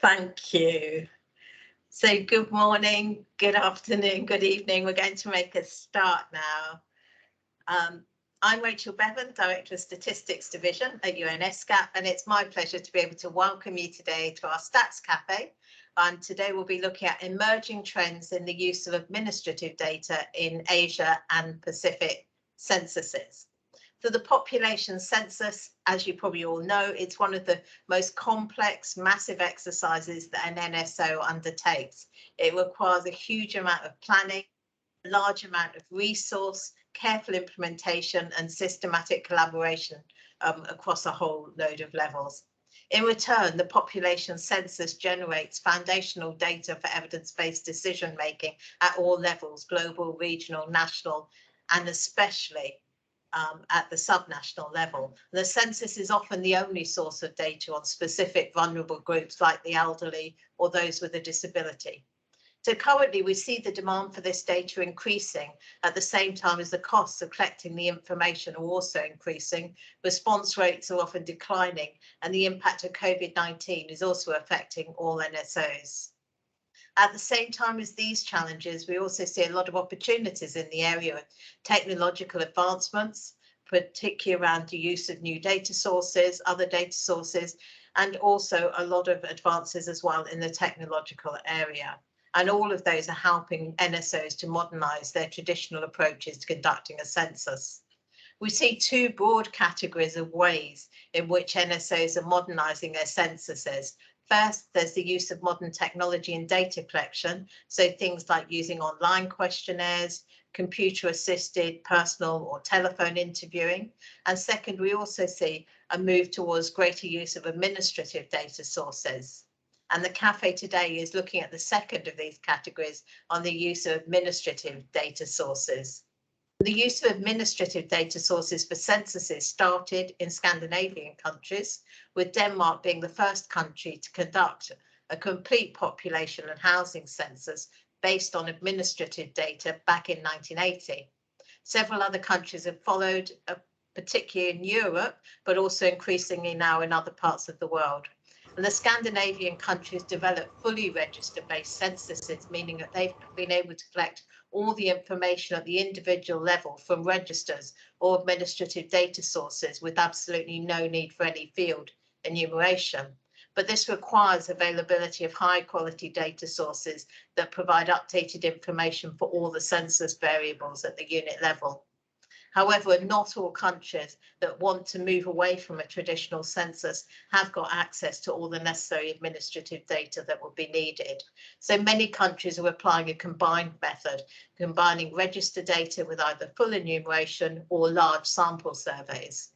Thank you. So good morning, good afternoon, good evening. We're going to make a start now. I'm Rachel Bevan, Director of Statistics Division at ESCAP, and it's my pleasure to be able to welcome you today to our Stats Café. And today we'll be looking at emerging trends in the use of administrative data in Asia and Pacific censuses. So the population census, as you probably all know, it's one of the most complex, massive exercises that an NSO undertakes. It requires a huge amount of planning, a large amount of resource, careful implementation and systematic collaboration across a whole load of levels. In return, the population census generates foundational data for evidence-based decision-making at all levels, global, regional, national, and especially at the subnational level. The census is often the only source of data on specific vulnerable groups like the elderly or those with a disability. So currently we see the demand for this data increasing at the same time as the costs of collecting the information are also increasing, response rates are often declining, and the impact of COVID-19 is also affecting all NSOs. At the same time as these challenges, we also see a lot of opportunities in the area of technological advancements, particularly around the use of new data sources, other data sources, and also a lot of advances as well in the technological area. And all of those are helping NSOs to modernize their traditional approaches to conducting a census. We see two broad categories of ways in which NSOs are modernizing their censuses. First, there's the use of modern technology in data collection, so things like using online questionnaires, computer-assisted personal or telephone interviewing. And second, we also see a move towards greater use of administrative data sources. And the cafe today is looking at the second of these categories on the use of administrative data sources. The use of administrative data sources for censuses started in Scandinavian countries, with Denmark being the first country to conduct a complete population and housing census based on administrative data back in 1980. Several other countries have followed, particularly in Europe, but also increasingly now in other parts of the world. And the Scandinavian countries developed fully register-based censuses, meaning that they've been able to collect all the information at the individual level from registers or administrative data sources with absolutely no need for any field enumeration. But this requires availability of high quality data sources that provide updated information for all the census variables at the unit level. However, not all countries that want to move away from a traditional census have got access to all the necessary administrative data that will be needed. So many countries are applying a combined method, combining register data with either full enumeration or large sample surveys.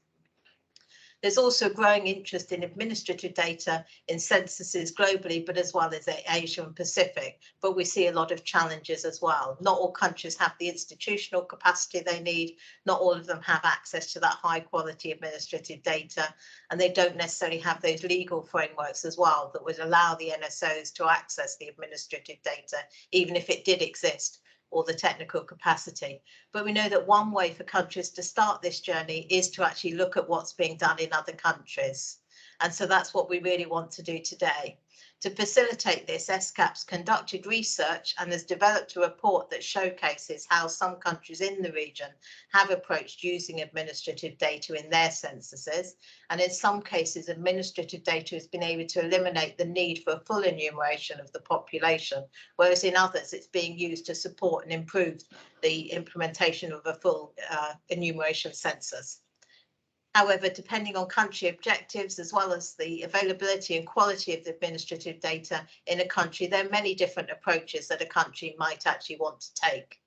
There's also a growing interest in administrative data in censuses globally, but as well as Asia and Pacific. But we see a lot of challenges as well. Not all countries have the institutional capacity they need. Not all of them have access to that high quality administrative data, and they don't necessarily have those legal frameworks as well that would allow the NSOs to access the administrative data, even if it did exist, or the technical capacity. But we know that one way for countries to start this journey is to actually look at what's being done in other countries. And so that's what we really want to do today. To facilitate this, ESCAP's conducted research and has developed a report that showcases how some countries in the region have approached using administrative data in their censuses. And in some cases, administrative data has been able to eliminate the need for a full enumeration of the population, whereas in others, it's being used to support and improve the implementation of a full enumeration census. However, depending on country objectives, as well as the availability and quality of the administrative data in a country, there are many different approaches that a country might actually want to take.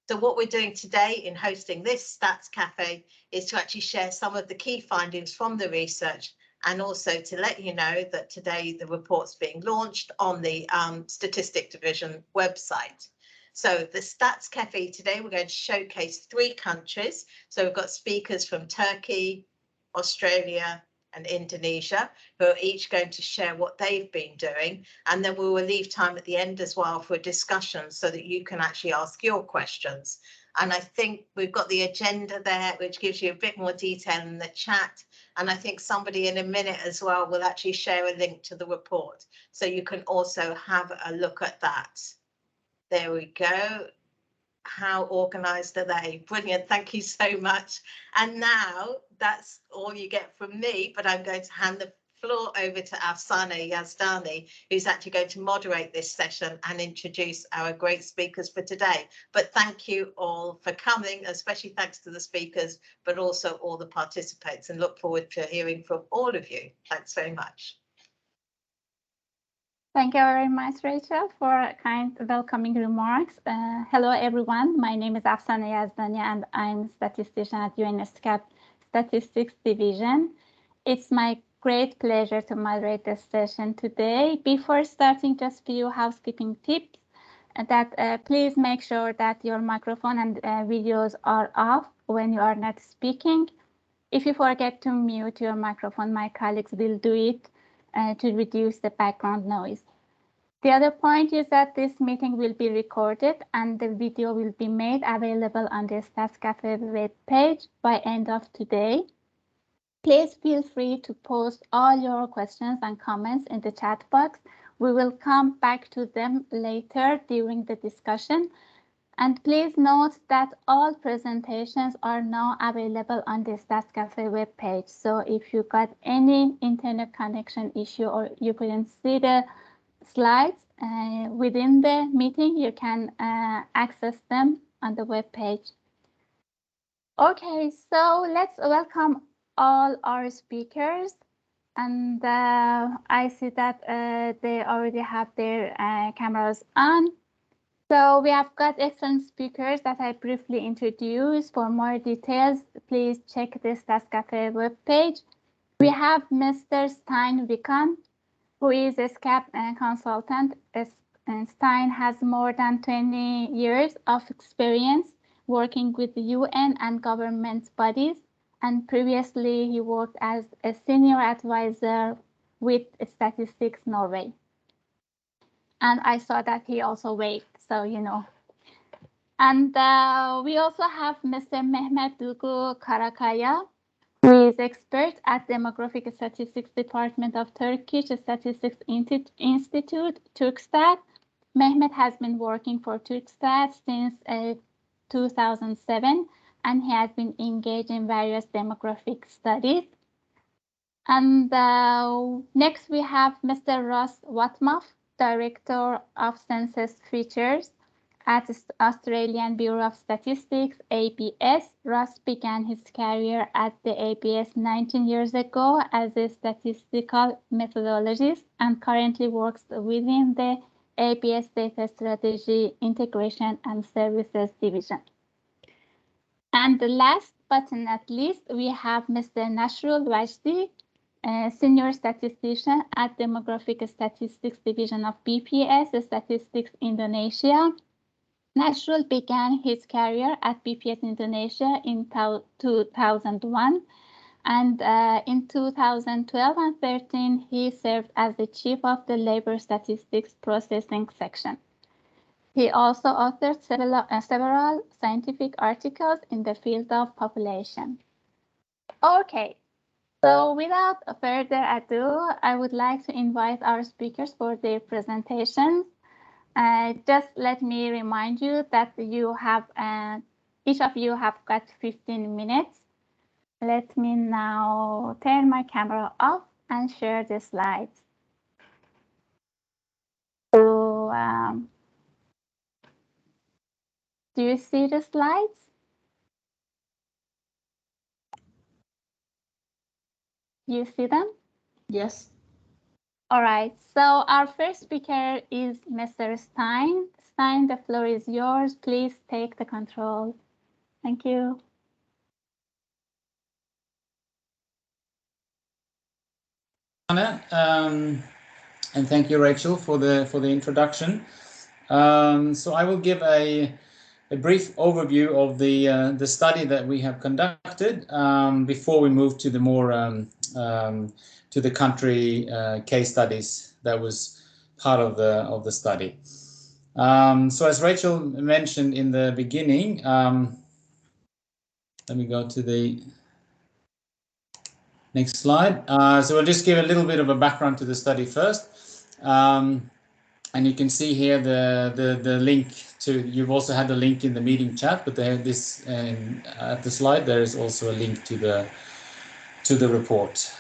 So what we're doing today in hosting this Stats Cafe is to actually share some of the key findings from the research, and also to let you know that today the report's being launched on the Statistics Division website. So the Stats Cafe today, we're going to showcase 3 countries. So we've got speakers from Turkey, Australia, and Indonesia, who are each going to share what they've been doing. And then we will leave time at the end as well for a discussion so that you can actually ask your questions. And I think we've got the agenda there, which gives you a bit more detail in the chat. And I think somebody in a minute as well will actually share a link to the report. So you can also have a look at that. There we go. How organised are they? Brilliant. Thank you so much. And now that's all you get from me, but I'm going to hand the floor over to Afsana Yazdani, who's actually going to moderate this session and introduce our great speakers for today. But thank you all for coming, especially thanks to the speakers, but also all the participants, and look forward to hearing from all of you. Thanks very much. Thank you very much, Rachel, for kind welcoming remarks. Hello, everyone. My name is Afsana Yazdani, and I'm statistician at ESCAP Statistics Division. It's my great pleasure to moderate this session today. Before starting, just a few housekeeping tips that please make sure that your microphone and videos are off when you are not speaking. If you forget to mute your microphone, my colleagues will do it to reduce the background noise. The other point is that this meeting will be recorded and the video will be made available on the Stats Café web page by end of today. Please feel free to post all your questions and comments in the chat box. We will come back to them later during the discussion. And please note that all presentations are now available on the Stats Café webpage. So if you got any internet connection issue or you couldn't see the slides within the meeting, you can access them on the webpage. Okay, so let's welcome all our speakers. And I see that they already have their cameras on. So we have got excellent speakers that I briefly introduced. For more details, please check the Stats Café webpage. We have Mr. Stein Vikan, who is a ESCAP consultant. Stein has more than 20 years of experience working with the UN and government bodies, and previously he worked as a senior advisor with Statistics Norway. And I saw that he also waved, so you know. And we also have Mr. Mehmet Duygu Karakaya, who is expert at Demographic Statistics Department of Turkish Statistics Institute, Turkstat. Mehmet has been working for Turkstat since 2007, and he has been engaged in various demographic studies. And next we have Mr. Ross Watmuff, Director of Census Features at the Australian Bureau of Statistics, ABS. Ross began his career at the ABS 19 years ago as a statistical methodologist and currently works within the ABS Data Strategy Integration and Services Division. And last but not least, we have Mr. Nasrul Wajdi, Senior Statistician at Demographic Statistics Division of BPS Statistics Indonesia. Nasrul began his career at BPS Indonesia in 2001, and in 2012 and 13 he served as the chief of the Labor Statistics Processing Section. He also authored several scientific articles in the field of population. Okay. So without further ado, I would like to invite our speakers for their presentations. Just let me remind you that you have, each of you have got 15 minutes. Let me now turn my camera off and share the slides. So, do you see the slides? You see them? Yes. All right, so our first speaker is Mr. Stein. Stein, the floor is yours. Please take the control. Thank you. Anna, and thank you, Rachel, for the introduction. So I will give a brief overview of the study that we have conducted before we move to the more to the country case studies that was part of the study. So as Rachel mentioned in the beginning, let me go to the Next slide. So we'll just give a little bit of a background to the study first. And you can see here the link to, you've also had the link in the meeting chat, but there this at the slide there is also a link to the report.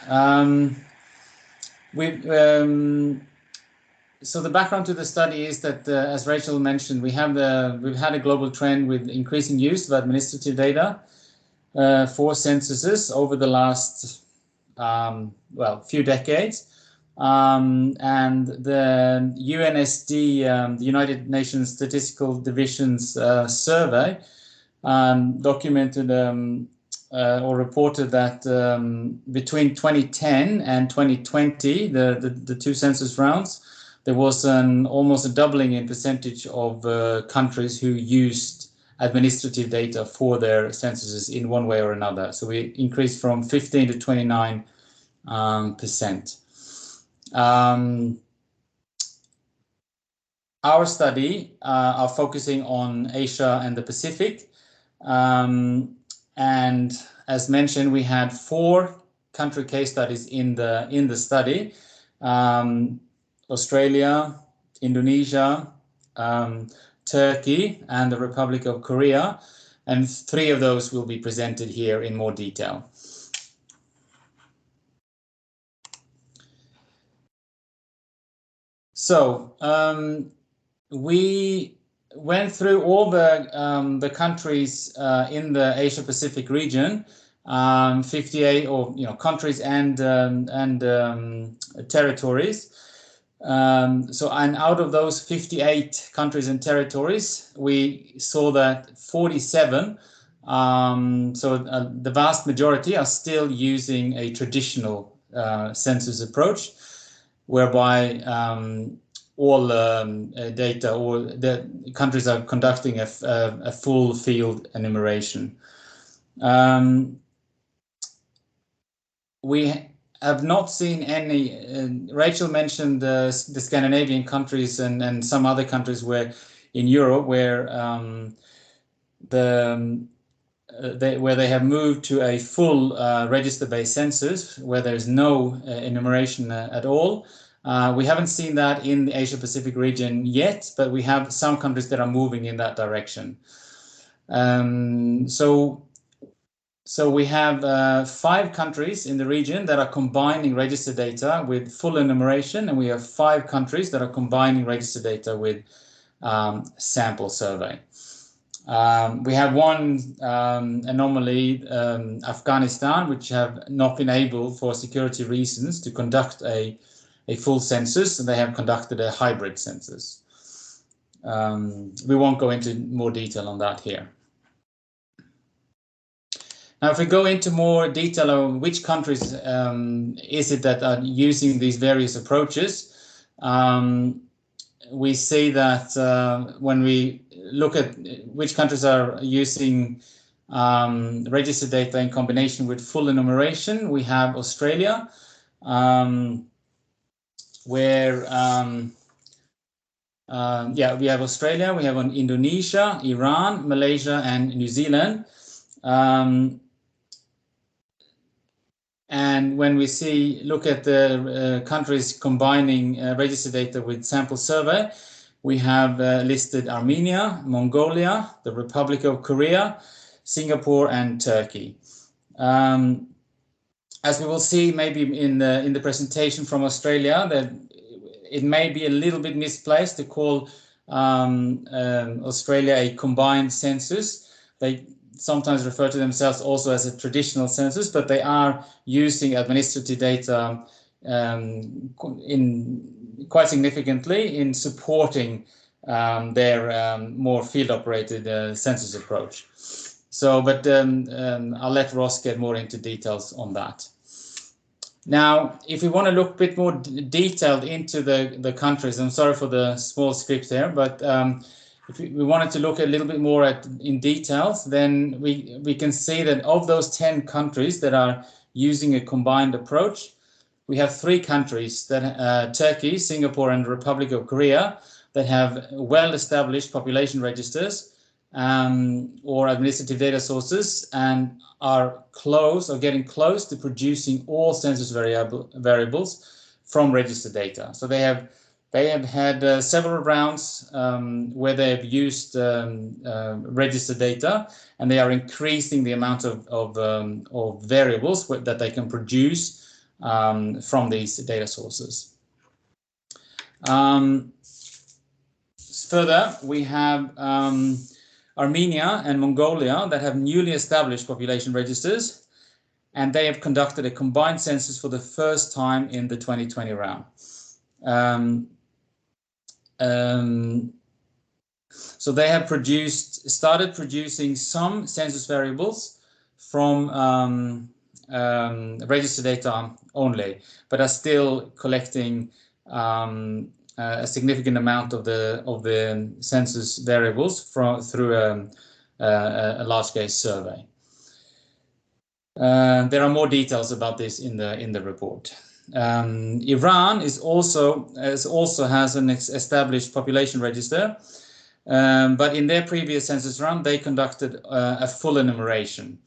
So the background to the study is that, as Rachel mentioned, we've had a global trend with increasing use of administrative data for censuses over the last few decades. And the UNSD, the United Nations Statistical Division's survey documented or reported that between 2010 and 2020, the two census rounds, there was almost a doubling in percentage of countries who used administrative data for their censuses in one way or another. So we increased from 15 to 29%. Our study are focusing on Asia and the Pacific. And as mentioned, we had 4 country case studies in the study. Australia, Indonesia, Turkey, and the Republic of Korea, and 3 of those will be presented here in more detail. So we went through all the countries in the Asia-Pacific region, 58 countries and territories. And out of those 58 countries and territories, we saw that 47, the vast majority are still using a traditional census approach, whereby all data or the countries are conducting a full field enumeration. We have not seen any, Rachel mentioned the Scandinavian countries and some other countries where in Europe where they have moved to a full register-based census where there's no enumeration at all. We haven't seen that in the Asia-Pacific region yet, but we have some countries that are moving in that direction. So we have 5 countries in the region that are combining register data with full enumeration, and we have 5 countries that are combining register data with sample survey. We have one anomaly, Afghanistan, which have not been able, for security reasons, to conduct a full census, and they have conducted a hybrid census. We won't go into more detail on that here. Now, if we go into more detail on which countries is it that are using these various approaches, we see that when we look at which countries are using register data in combination with full enumeration, we have Australia, where we have Australia, we have Indonesia, Iran, Malaysia, and New Zealand. And when we look at the countries combining register data with sample survey, we have listed Armenia, Mongolia, the Republic of Korea, Singapore, and Turkey. As we will see maybe in the presentation from Australia, that it may be a little bit misplaced to call Australia a combined census. They sometimes refer to themselves also as a traditional census, but they are using administrative data quite significantly in supporting their more field-operated census approach. So, but I'll let Ross get more into details on that. Now, if we want to look a bit more detailed into the countries, I'm sorry for the small script there, but if we wanted to look a little bit more in details, then we can see that of those 10 countries that are using a combined approach, we have 3 countries, that Turkey, Singapore, and the Republic of Korea, that have well-established population registers or administrative data sources, and are close or getting close to producing all census variables from register data. So they have had several rounds where they have used register data, and they are increasing the amount of variables that they can produce from these data sources. Further, we have Armenia and Mongolia that have newly established population registers, and they have conducted a combined census for the first time in the 2020 round. So they have started producing some census variables from register data only, but are still collecting a significant amount of the census variables through a large-scale survey. There are more details about this in the report. Iran also has an established population register, but in their previous census round they conducted a full enumeration.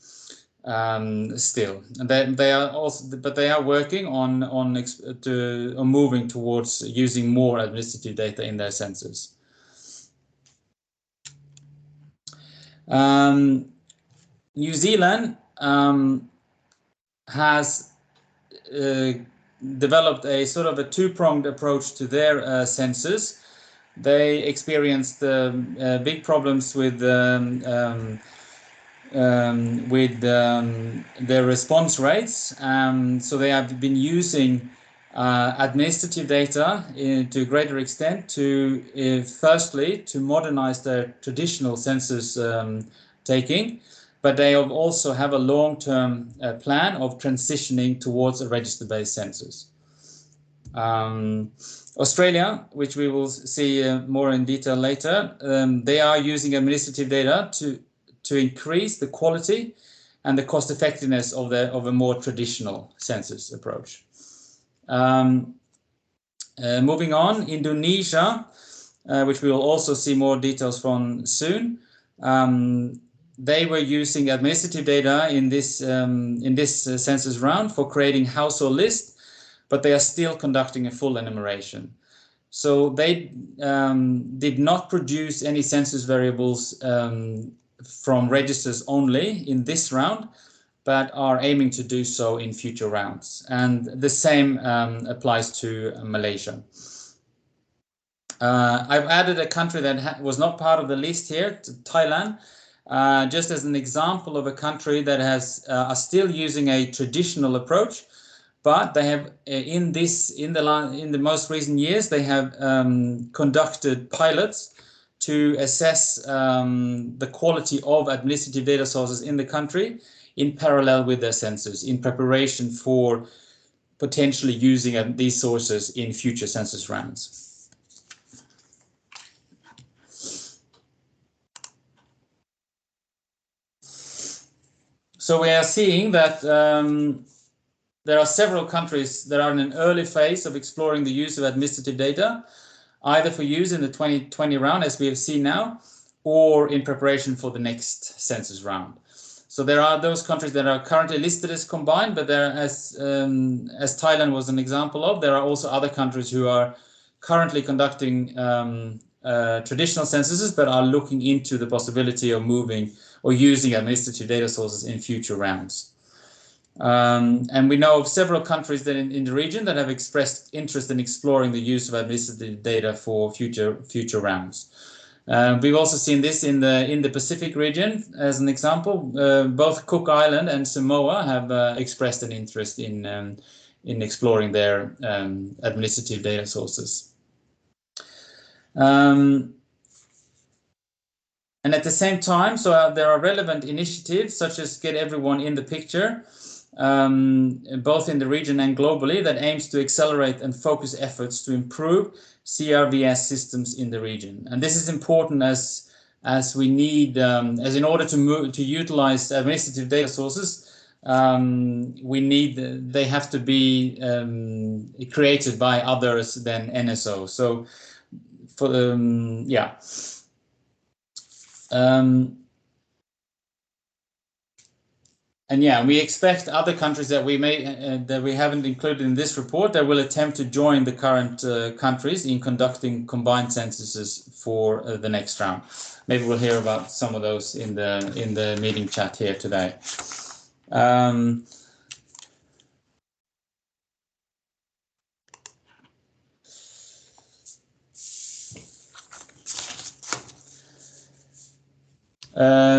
Still, and they are working on moving towards using more administrative data in their census. New Zealand has developed a sort of a two-pronged approach to their census. They experienced big problems with their response rates. So they have been using administrative data to a greater extent to firstly to modernize their traditional census taking, but they also have a long-term plan of transitioning towards a register-based census. Australia, which we will see more in detail later, they are using administrative data to increase the quality and the cost effectiveness of a more traditional census approach. Moving on, Indonesia, which we will also see more details from soon. They were using administrative data in this census round for creating household lists, but they are still conducting a full enumeration. So they did not produce any census variables from registers only in this round, but are aiming to do so in future rounds. And the same applies to Malaysia. I've added a country that was not part of the list here, Thailand, just as an example of a country that are still using a traditional approach, but they have in the most recent years they have conducted pilots to assess the quality of administrative data sources in the country in parallel with their census, in preparation for potentially using these sources in future census rounds. So we are seeing that there are several countries that are in an early phase of exploring the use of administrative data, either for use in the 2020 round, as we have seen now, or in preparation for the next census round. So there are those countries that are currently listed as combined, but there, as Thailand was an example of, there are also other countries who are currently conducting traditional censuses, but are looking into the possibility of moving or using administrative data sources in future rounds. And we know of several countries that in the region that have expressed interest in exploring the use of administrative data for future rounds. We've also seen this in the Pacific region as an example. Both Cook Island and Samoa have expressed an interest in exploring their administrative data sources. And at the same time, so there are relevant initiatives such as Get Everyone in the Picture, both in the region and globally, that aims to accelerate and focus efforts to improve CRVS systems in the region. And this is important as we need, as in order to utilize administrative data sources, they have to be created by others than NSO. So for And yeah, we expect other countries that we haven't included in this report that will attempt to join the current countries in conducting combined censuses for the next round. Maybe we'll hear about some of those in the meeting chat here today.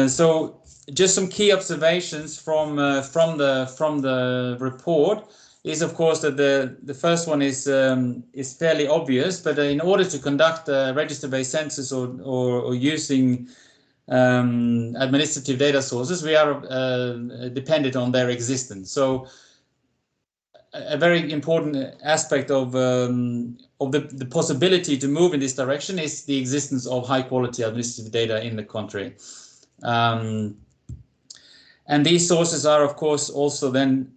So just some key observations from the report is, of course, that the first one is fairly obvious, but in order to conduct a register-based census or using administrative data sources, we are dependent on their existence. So a very important aspect of the possibility to move in this direction is the existence of high-quality administrative data in the country. And these sources are, of course, also then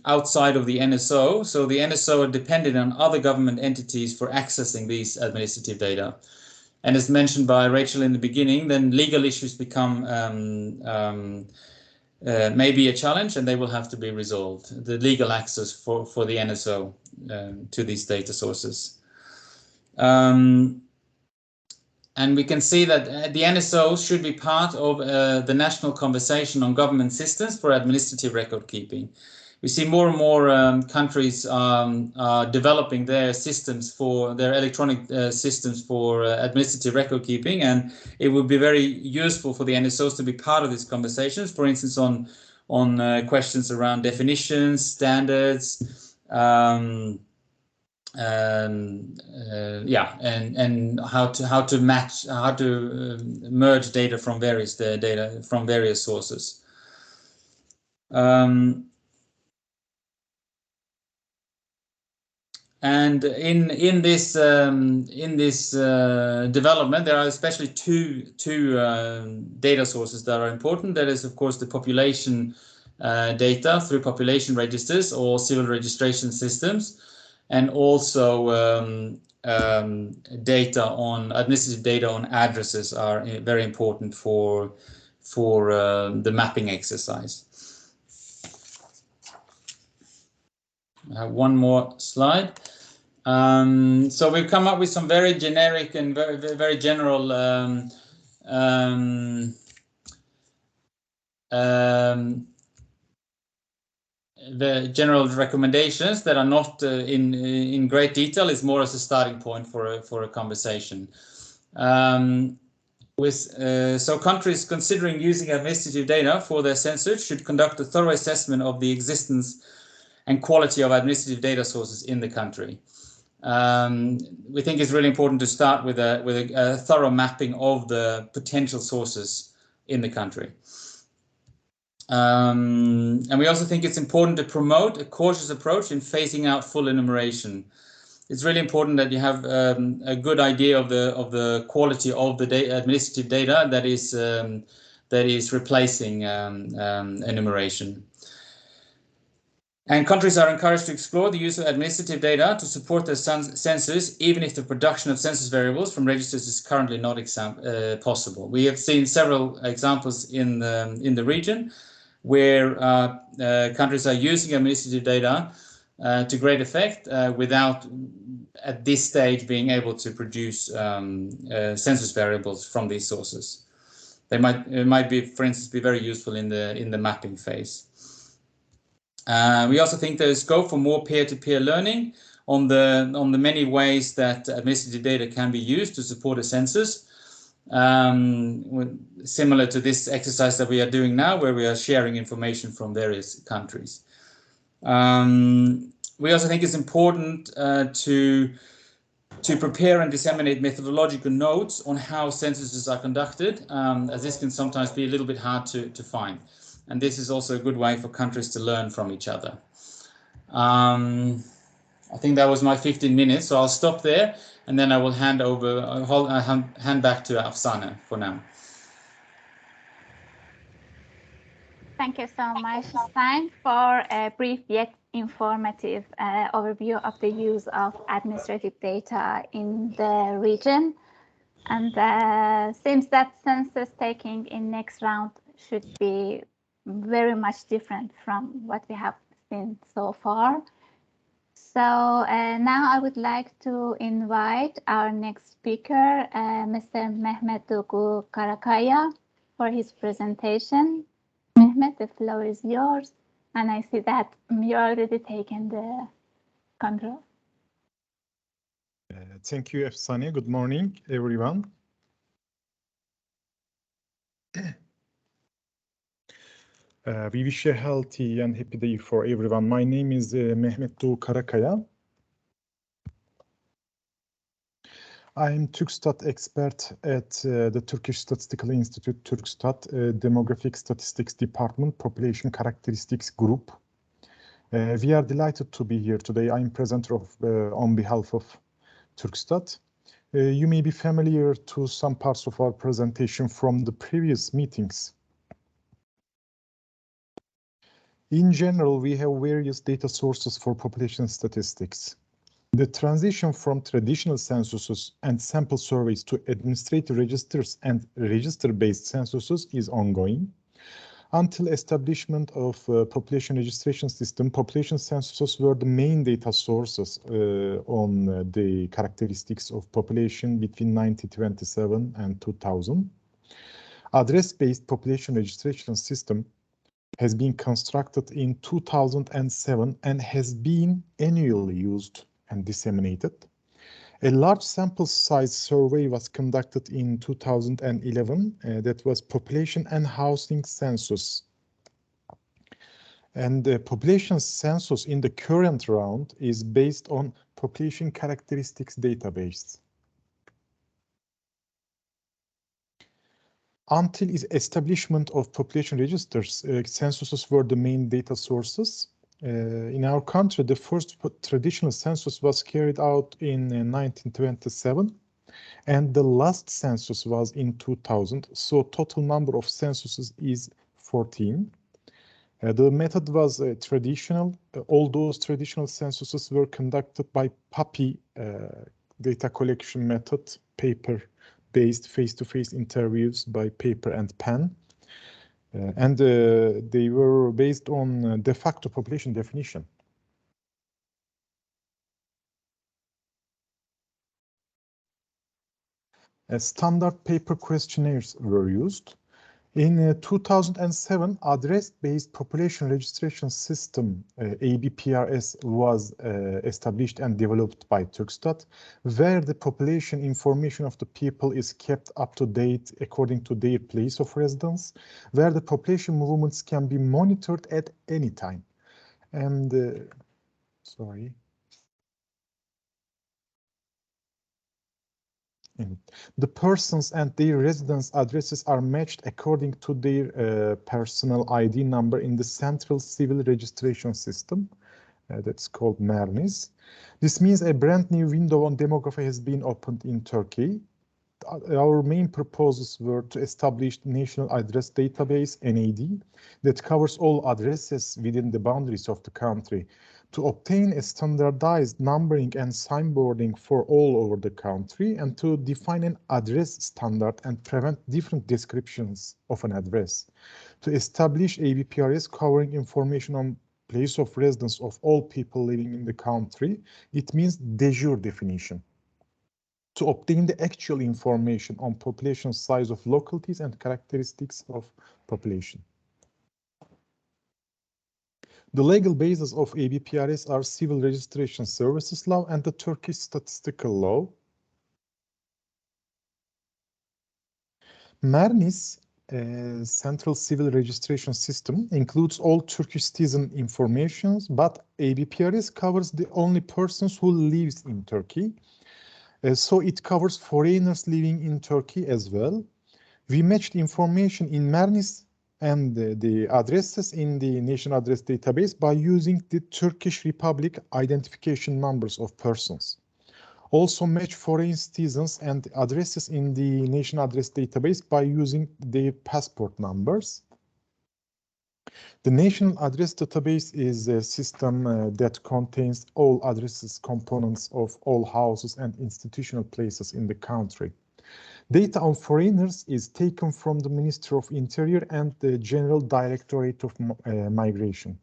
outside of the NSO. So the NSO are dependent on other government entities for accessing these administrative data. And as mentioned by Rachel in the beginning, then legal issues become maybe a challenge, and they will have to be resolved. The legal access for the NSO to these data sources. And we can see that the NSO should be part of the national conversation on government systems for administrative record keeping. We see more and more countries are developing their systems for their electronic systems for administrative record keeping, and it would be very useful for the NSOs to be part of these conversations. For instance, on questions around definitions, standards. And how to merge data from various sources. And in this development, there are especially two data sources that are important. That is, of course, the population data through population registers or civil registration systems, and also administrative data on addresses are very important for the mapping exercise. I have one more slide. So we've come up with some very generic and very general the general recommendations that are not in great detail. Is more as a starting point for a conversation. So countries considering using administrative data for their census should conduct a thorough assessment of the existence and quality of administrative data sources in the country. We think it's really important to start with a thorough mapping of the potential sources in the country. And we also think it's important to promote a cautious approach in phasing out full enumeration. It's really important that you have a good idea of the quality of the administrative data that is replacing enumeration. And countries are encouraged to explore the use of administrative data to support their census, even if the production of census variables from registers is currently not possible. We have seen several examples in the region where countries are using administrative data to great effect without, at this stage, being able to produce census variables from these sources. It might be, for instance, be very useful in the mapping phase. We also think there is scope for more peer-to-peer learning on the many ways that administrative data can be used to support a census. Similar to this exercise that we are doing now, where we are sharing information from various countries. We also think it's important to prepare and disseminate methodological notes on how censuses are conducted, as this can sometimes be a little bit hard to find. And this is also a good way for countries to learn from each other. I think that was my 15 minutes, so I'll stop there, and then I will hand back to Afsane for now. Thank you so much, Stein, for a brief yet informative overview of the use of administrative data in the region. And seems that census taking in next round should be very much different from what we have seen so far. So now I would like to invite our next speaker, Mr. Mehmet Duygu Karakaya, for his presentation. Mehmet, the floor is yours. And I see that you already taken the control. Thank you, Efsane. Good morning, everyone. We wish a healthy and happy day for everyone. My name is Mehmet Duygu Karakaya. I am TürkStat expert at the Turkish Statistical Institute, TürkStat, Demographic Statistics Department, Population Characteristics Group. We are delighted to be here today. I'm presenter on behalf of TürkStat. You may be familiar to some parts of our presentation from the previous meetings. In general, we have various data sources for population statistics. The transition from traditional censuses and sample surveys to administrative registers and register-based censuses is ongoing. Until establishment of population registration system, population censuses were the main data sources on the characteristics of population between 1927 and 2000. Address-based population registration system has been constructed in 2007 and has been annually used and disseminated. A large sample size survey was conducted in 2011 that was Population and Housing Census. And the population census in the current round is based on population characteristics database. Until its establishment of population registers, censuses were the main data sources. In our country, the first traditional census was carried out in 1927, and the last census was in 2000. So total number of censuses is 14. The method was traditional. All those traditional censuses were conducted by PAPI data collection method, paper-based face-to-face interviews by paper and pen. And they were based on de facto population definition. Standard paper questionnaires were used. In 2007, address-based population registration system, ABPRS, was established and developed by TürkStat, where the population information of the people is kept up to date according to their place of residence, where the population movements can be monitored at any time. And, sorry. The persons and their residence addresses are matched according to their personal ID number in the Central Civil Registration System. That's called MERNIS. This means a brand new window on demography has been opened in Turkey. Our main proposals were to establish National Address Database, NAD, that covers all addresses within the boundaries of the country, to obtain a standardized numbering and signboarding for all over the country, and to define an address standard and prevent different descriptions of an address, to establish ABPRS covering information on place of residence of all people living in the country. It means de jure definition. To obtain the actual information on population size of localities and characteristics of population. The legal basis of ABPRS are Civil Registration Services Law and the Turkish Statistical Law. MERNIS, Central Civil Registration System, includes all Turkish citizen informations, but ABPRS covers the only persons who lives in Turkey. So it covers foreigners living in Turkey as well. We matched information in MERNIS and the addresses in the National Address Database by using the Turkish Republic identification numbers of persons. Also match foreign citizens and addresses in the National Address Database by using their passport numbers. The National Address Database is a system that contains all addresses components of all houses and institutional places in the country. Data on foreigners is taken from the Ministry of Interior and the General Directorate of Migration.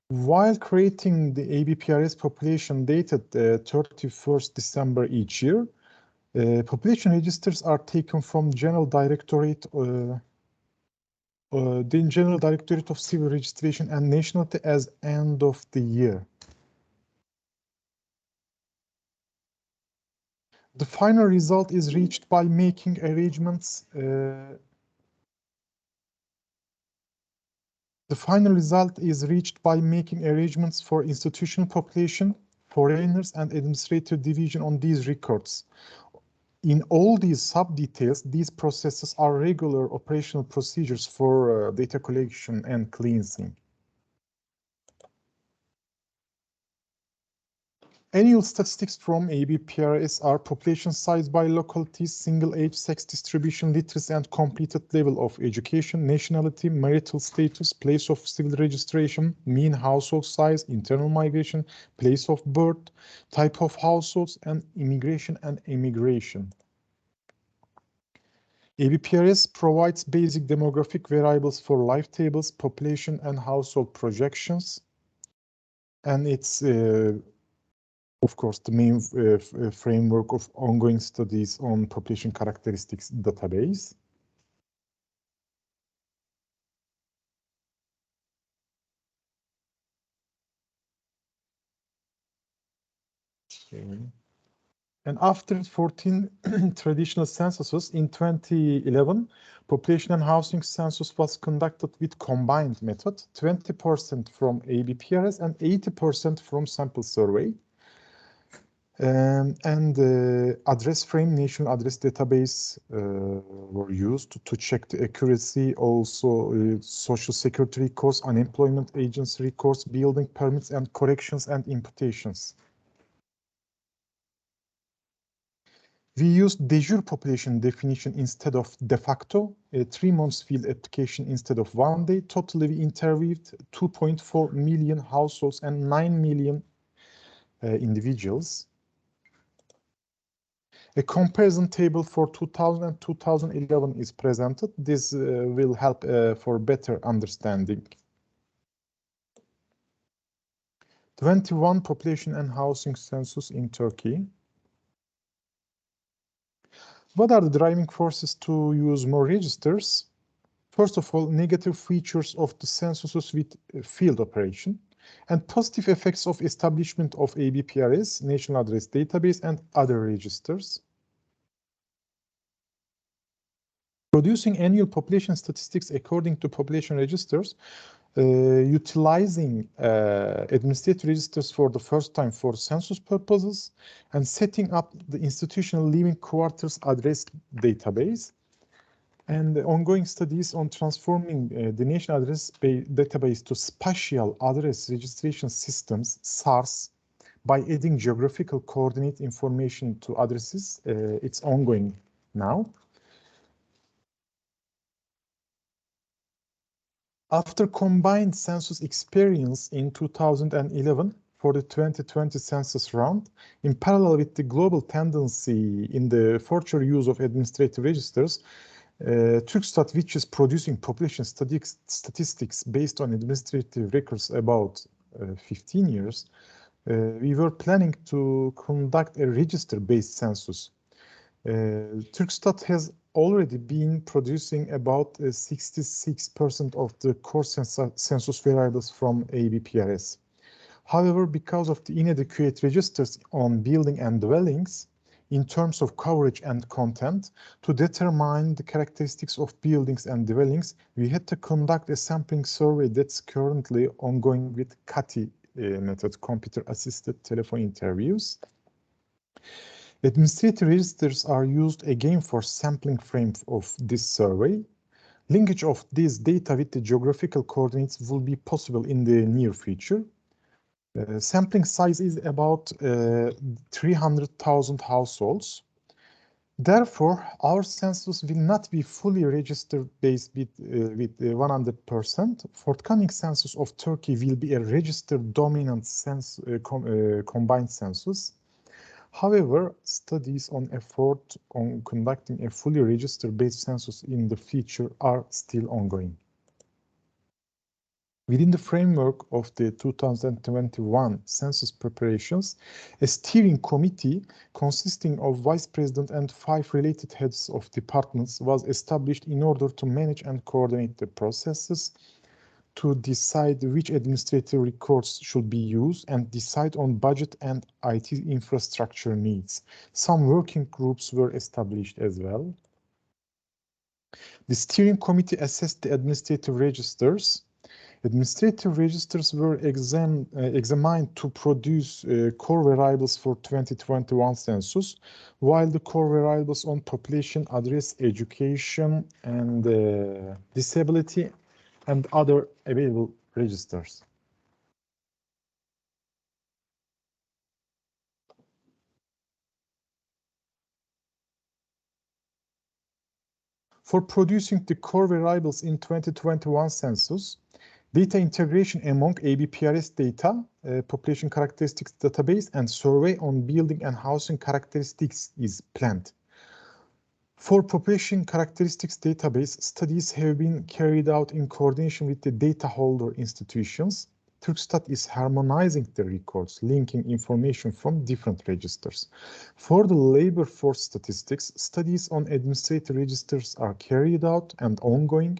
While creating the ABPRS population dated 31st December each year, population registers are taken from General Directorate the General Directorate of Civil Registration and Nationality as end of the year. The final result is reached by making arrangements. The final result is reached by making arrangements for institutional population, foreigners, and administrative division on these records. In all these sub-details, these processes are regular operational procedures for data collection and cleansing. Annual statistics from ABPRS are population size by localities, single age, sex distribution, literacy and completed level of education, nationality, marital status, place of civil registration, mean household size, internal migration, place of birth, type of households, and immigration and emigration. ABPRS provides basic demographic variables for life tables, population and household projections, and it's of course, the main framework of ongoing studies on population characteristics database. Okay. And after 14 traditional censuses in 2011, population and housing census was conducted with combined method, 20% from ABPRS and 80% from sample survey. And the address frame national address database were used to check the accuracy, also social security records, unemployment agency records, building permits and corrections and imputations. We used de jure population definition instead of de facto, a 3 months field application instead of 1 day. Totally we interviewed 2.4 million households and 9 million individuals. A comparison table for 2000 and 2011 is presented. This will help for better understanding. 21 population and housing census in Turkey. What are the driving forces to use more registers? First of all, negative features of the censuses with field operation, and positive effects of establishment of ABPRS, National Address Database, and other registers. Producing annual population statistics according to population registers, utilizing administrative registers for the first time for census purposes, and setting up the institutional living quarters address database, and the ongoing studies on transforming the national address database to spatial address registration systems, SARS, by adding geographical coordinate information to addresses. It's ongoing now. After combined census experience in 2011 for the 2020 census round, in parallel with the global tendency in the future use of administrative registers, Turkstat, which is producing population statistics based on administrative records about 15 years, we were planning to conduct a register-based census. Turkstat has already been producing about 66% of the core census variables from ABPRS. However, because of the inadequate registers on building and dwellings, in terms of coverage and content, to determine the characteristics of buildings and dwellings, we had to conduct a sampling survey that's currently ongoing with CATI method, computer-assisted telephone interviews. Administrative registers are used again for sampling frame of this survey. Linkage of this data with the geographical coordinates will be possible in the near future. Sampling size is about 300,000 households. Therefore, our census will not be fully registered based with 100%. Forthcoming census of Turkey will be a registered dominant combined census. However, studies on effort on conducting a fully registered based census in the future are still ongoing. Within the framework of the 2021 census preparations, a steering committee consisting of vice president and 5 related heads of departments was established in order to manage and coordinate the processes, to decide which administrative records should be used, and decide on budget and IT infrastructure needs. Some working groups were established as well. The steering committee assessed the administrative registers. Administrative registers were examined to produce core variables for 2021 census, while the core variables on population, address, education, and disability, and other available registers. For producing the core variables in 2021 census, data integration among ABPRS data, population characteristics database, and survey on building and housing characteristics is planned. For population characteristics database, studies have been carried out in coordination with the data holder institutions. Turkstat is harmonizing the records, linking information from different registers. For the labor force statistics, studies on administrative registers are carried out and ongoing.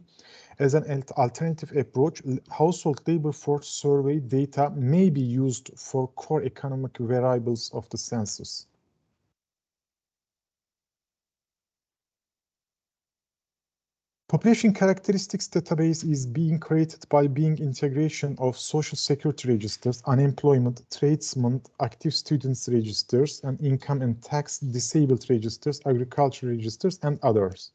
As an alternative approach, household labor force survey data may be used for core economic variables of the census. Population characteristics database is being created by being integration of social security registers, unemployment, tradesmen, active students registers, and income and tax disabled registers, agriculture registers, and others.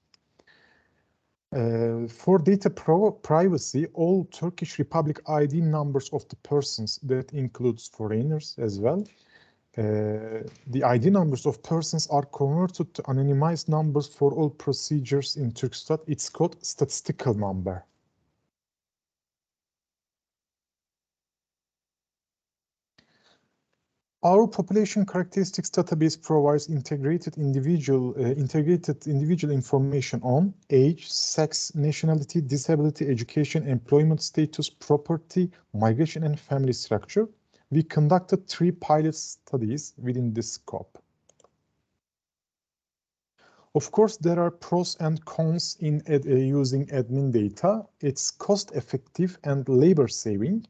For data privacy, all Turkish Republic ID numbers of the persons, that includes foreigners as well, the ID numbers of persons are converted to anonymized numbers for all procedures in Turkstat. It's called statistical number. Our population characteristics database provides integrated individual information on age, sex, nationality, disability, education, employment status, property, migration, and family structure. We conducted 3 pilot studies within this scope. Of course, there are pros and cons in using admin data. It's cost-effective and labor-saving.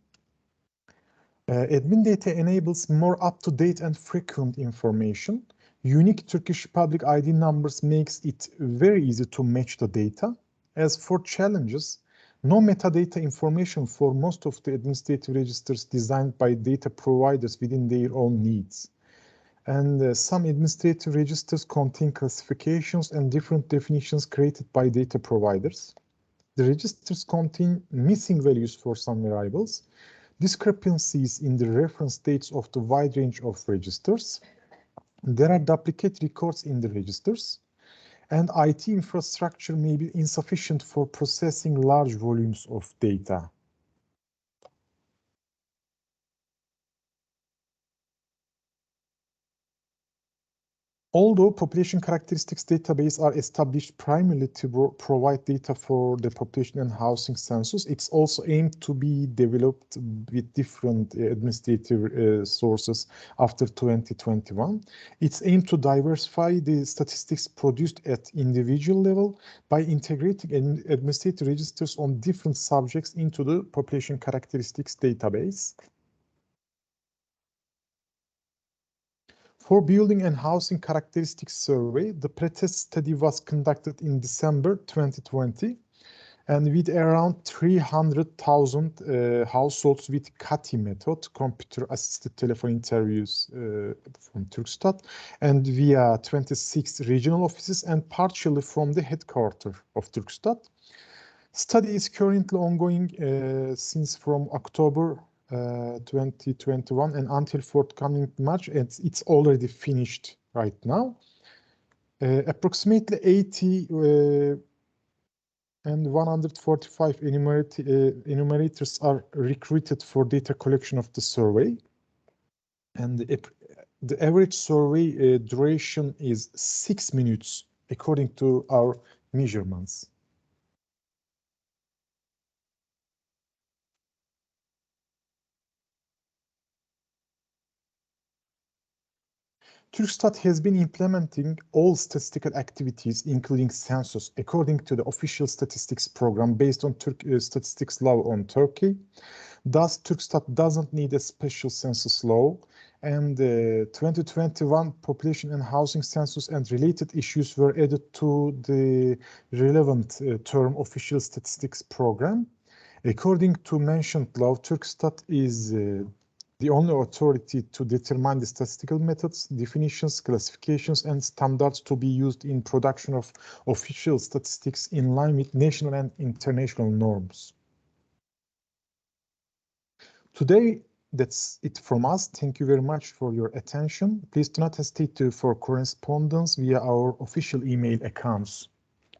Admin data enables more up-to-date and frequent information. Unique Turkish public ID numbers makes it very easy to match the data. As for challenges, no metadata information for most of the administrative registers designed by data providers within their own needs. And some administrative registers contain classifications and different definitions created by data providers. The registers contain missing values for some variables, discrepancies in the reference dates of the wide range of registers. There are duplicate records in the registers, and IT infrastructure may be insufficient for processing large volumes of data. Although population characteristics database are established primarily to provide data for the population and housing census, it's also aimed to be developed with different administrative sources after 2021. It's aimed to diversify the statistics produced at individual level by integrating administrative registers on different subjects into the population characteristics database. For building and housing characteristics survey, the pretest study was conducted in December 2020, and with around 300,000 households with CATI method, computer-assisted telephone interviews from Turkstat, and via 26 regional offices and partially from the headquarters of Turkstat. Study is currently ongoing since from October 2021 and until forthcoming March. It's already finished right now. Approximately 80 and 145 enumerators are recruited for data collection of the survey. And the average survey duration is 6 minutes according to our measurements. Turkstat has been implementing all statistical activities, including census, according to the official statistics program based on statistics law on Turkey. Thus, Turkstat doesn't need a special census law, and the 2021 population and housing census and related issues were added to the relevant term official statistics program. According to mentioned law, Turkstat is the only authority to determine the statistical methods, definitions, classifications, and standards to be used in production of official statistics in line with national and international norms. Today, that's it from us. Thank you very much for your attention. Please do not hesitate for correspondence via our official email accounts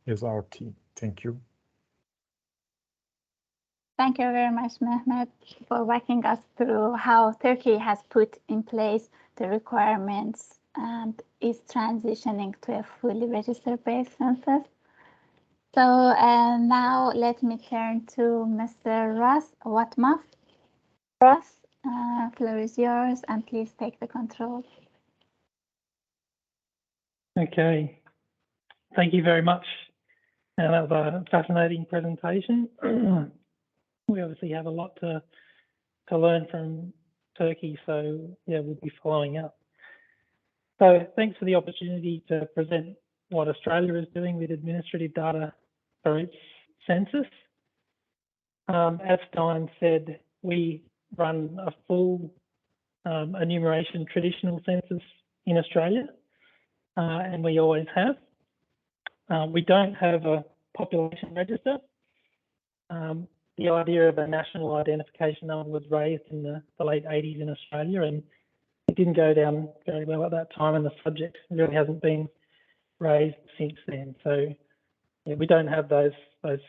as our team. Thank you. Thank you very much, Mehmet, for walking us through how Turkey has put in place the requirements and is transitioning to a fully register-based census. So now let me turn to Mr. Ross Watmaf. Ross, floor is yours, and please take the control. Okay, thank you very much. That was a fascinating presentation. We obviously have a lot to learn from Turkey, so yeah, we'll be following up. So thanks for the opportunity to present what Australia is doing with administrative data for its census. As Stein said, we run a full enumeration traditional census in Australia, and we always have. We don't have a population register. The idea of a national identification number was raised in the late 80s in Australia, and it didn't go down very well at that time, and the subject really hasn't been raised since then. So yeah, we don't have those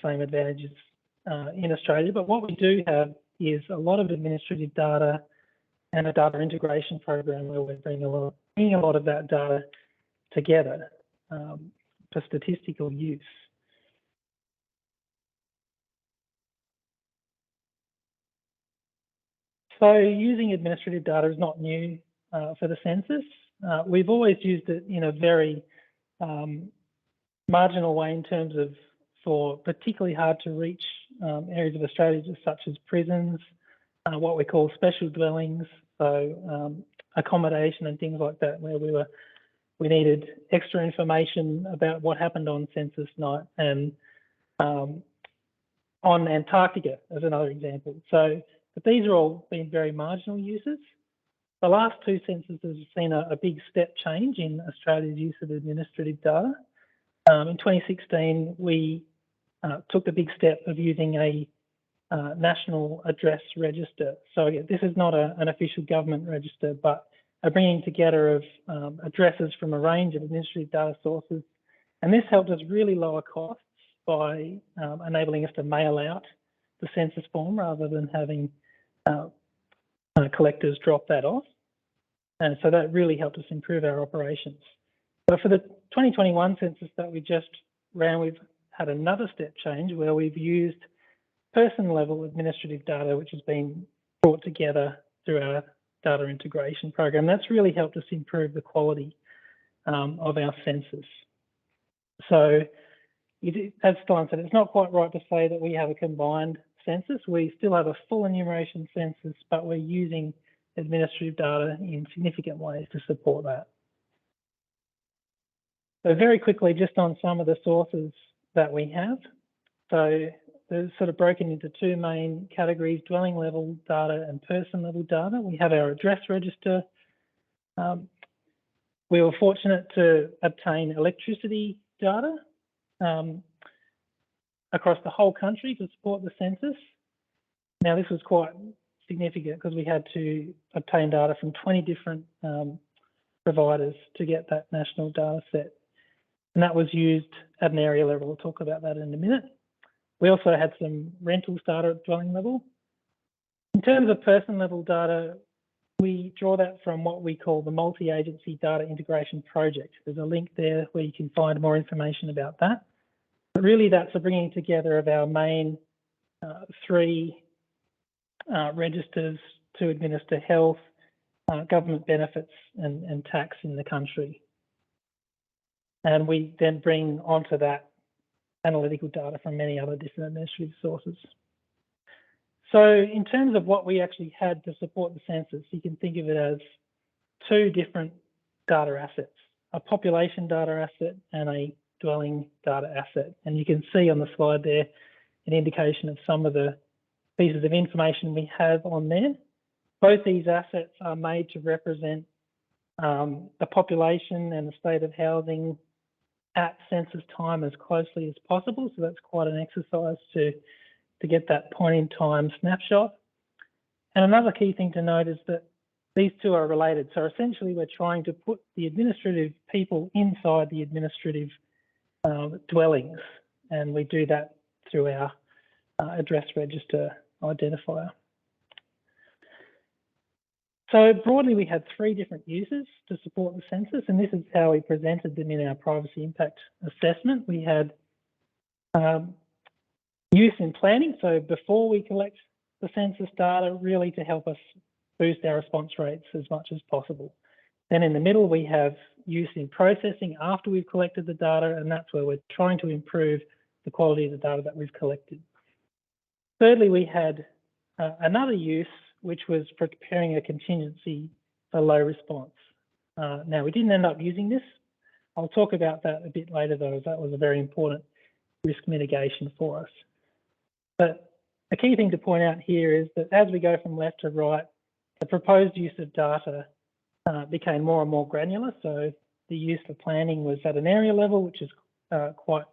same advantages in Australia, but what we do have is a lot of administrative data and a data integration program where we're bringing a lot of that data together for statistical use. So using administrative data is not new for the census. We've always used it in a very marginal way in terms of for particularly hard to reach areas of Australia such as prisons, what we call special dwellings, so accommodation and things like that, where we needed extra information about what happened on census night, and on Antarctica as another example. So, but these are all been very marginal uses. The last two censuses have seen a big step change in Australia's use of administrative data. In 2016, we took the big step of using a national address register. So again, this is not an official government register, but a bringing together of addresses from a range of administrative data sources. And this helped us really lower costs by enabling us to mail out the census form rather than having collectors drop that off. And so that really helped us improve our operations. But for the 2021 census that we just ran, we've had another step change where we've used person-level administrative data, which has been brought together through our data integration program. That's really helped us improve the quality of our census. So, as Stein said, it's not quite right to say that we have a combined census. We still have a full enumeration census, but we're using administrative data in significant ways to support that. So very quickly, just on some of the sources that we have. So they're sort of broken into two main categories: dwelling level data and person level data. We have our address register. We were fortunate to obtain electricity data across the whole country to support the census. Now, this was quite significant because we had to obtain data from 20 different providers to get that national data set. and that was used at an area level. We'll talk about that in a minute. We also had some rentals data at dwelling level. In terms of person level data, we draw that from what we call the multi-agency data integration project. There's a link there where you can find more information about that. But really that's a bringing together of our main three registers to administer health, government benefits and tax in the country. And we then bring onto that analytical data from many other different administrative sources. So in terms of what we actually had to support the census, you can think of it as two different data assets, a population data asset and a dwelling data asset. And you can see on the slide there an indication of some of the pieces of information we have on there. Both these assets are made to represent the population and the state of housing at census time as closely as possible. So that's quite an exercise to get that point in time snapshot. And another key thing to note is that these two are related. So essentially we're trying to put the administrative people inside the administrative dwellings. And we do that through our address register identifier. So broadly, we had three different uses to support the census, and this is how we presented them in our privacy impact assessment. We had use in planning, so before we collect the census data, really to help us boost our response rates as much as possible. Then in the middle, we have use in processing after we've collected the data, and that's where we're trying to improve the quality of the data that we've collected. Thirdly, we had another use, which was preparing a contingency for low response. Now, we didn't end up using this. I'll talk about that a bit later, though, as that was a very important risk mitigation for us. But a key thing to point out here is that as we go from left to right, the proposed use of data became more and more granular. So the use for planning was at an area level, which is quite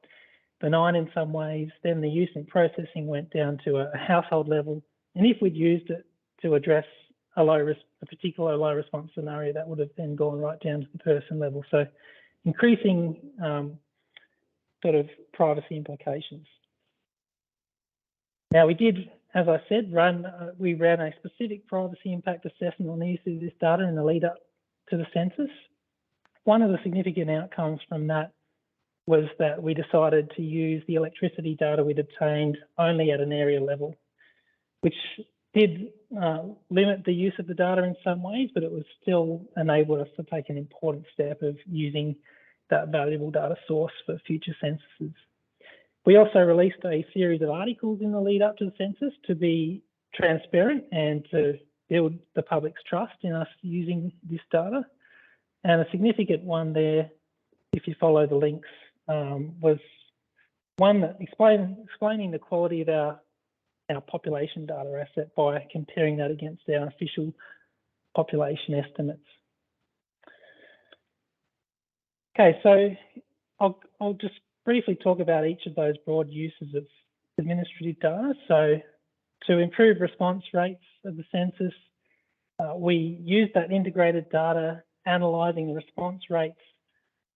benign in some ways. Then the use in processing went down to a household level. And if we'd used it to address a particular low response scenario, that would have then gone right down to the person level. So increasing sort of privacy implications. Now we did, as I said, we ran a specific privacy impact assessment on the use of this data in the lead up to the census. One of the significant outcomes from that was that we decided to use the electricity data we'd obtained only at an area level, which did limit the use of the data in some ways, but it was still enabled us to take an important step of using that valuable data source for future censuses. We also released a series of articles in the lead up to the census to be transparent and to build the public's trust in us using this data. And a significant one there, if you follow the links, was one that explaining the quality of our population data asset by comparing that against our official population estimates. Okay, so I'll just briefly talk about each of those broad uses of administrative data. So to improve response rates of the census, we used that integrated data analysing the response rates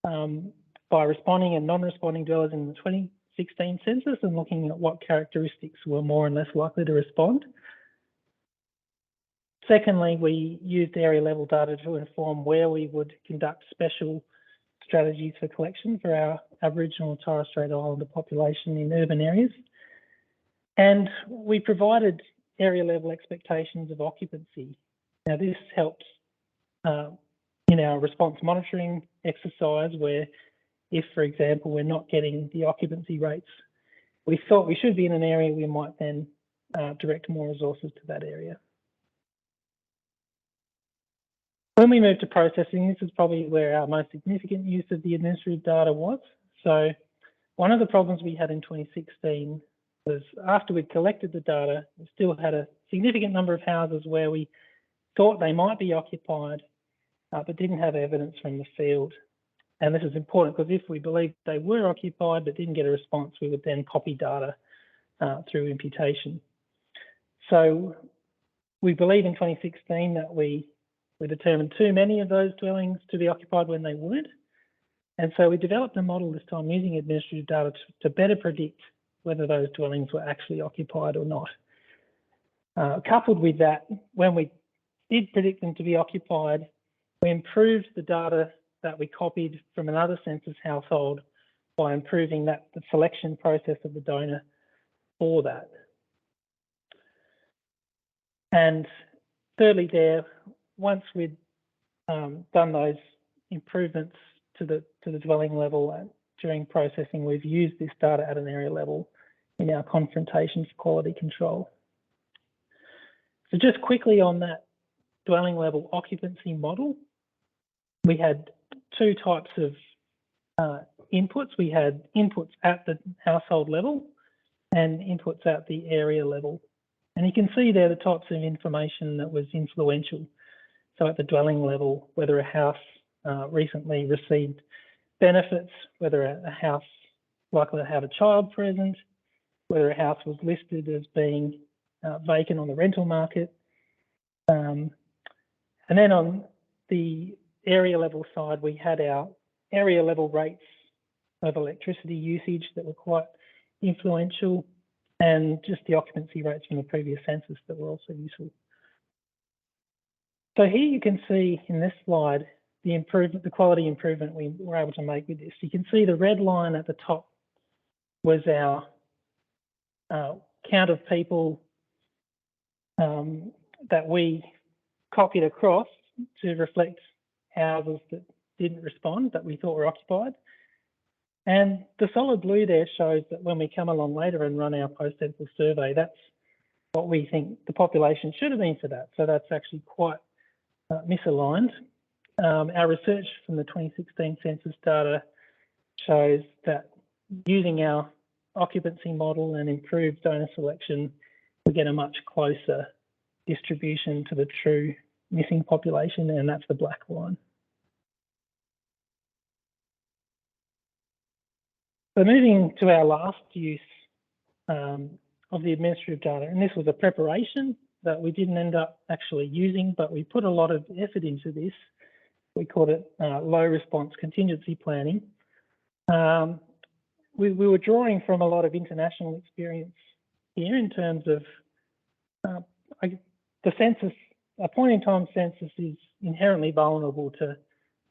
by responding and non-responding dwellers in the 2016 census and looking at what characteristics were more and less likely to respond. Secondly, we used area level data to inform where we would conduct special strategies for collection for our Aboriginal and Torres Strait Islander population in urban areas. And we provided area level expectations of occupancy. Now this helped in our response monitoring exercise where if, for example, we're not getting the occupancy rates we thought we should be in an area, we might then direct more resources to that area. When we moved to processing, this is probably where our most significant use of the administrative data was. So one of the problems we had in 2016 was after we'd collected the data, we still had a significant number of houses where we thought they might be occupied, but didn't have evidence from the field. And this is important because if we believed they were occupied but didn't get a response, we would then copy data through imputation. So we believe in 2016 that we determined too many of those dwellings to be occupied when they weren't. And so we developed a model this time using administrative data to better predict whether those dwellings were actually occupied or not. Coupled with that, when we did predict them to be occupied, we improved the data that we copied from another census household by improving the selection process of the donor for that. And thirdly there, once we'd done those improvements to the dwelling level during processing, we've used this data at an area level in our confrontation for quality control. So just quickly on that dwelling level occupancy model, we had two types of inputs. We had inputs at the household level and inputs at the area level. And you can see there the types of information that was influential. So at the dwelling level, whether a house recently received benefits, whether a house likely to have a child present, whether a house was listed as being vacant on the rental market. And then on the area level side, we had our area level rates of electricity usage that were quite influential, and just the occupancy rates from the previous census that were also useful. So here you can see in this slide the improvement, the quality improvement we were able to make with this. You can see the red line at the top was our count of people that we copied across to reflect houses that didn't respond, that we thought were occupied. And the solid blue there shows that when we come along later and run our post-census survey, that's what we think the population should have been for that. So that's actually quite misaligned. Our research from the 2016 census data shows that using our occupancy model and improved donor selection, we get a much closer distribution to the true missing population, and that's the black line. So moving to our last use of the administrative data, and this was a preparation that we didn't end up actually using, but we put a lot of effort into this. We called it low response contingency planning. We were drawing from a lot of international experience here in terms of the census. A point in time census is inherently vulnerable to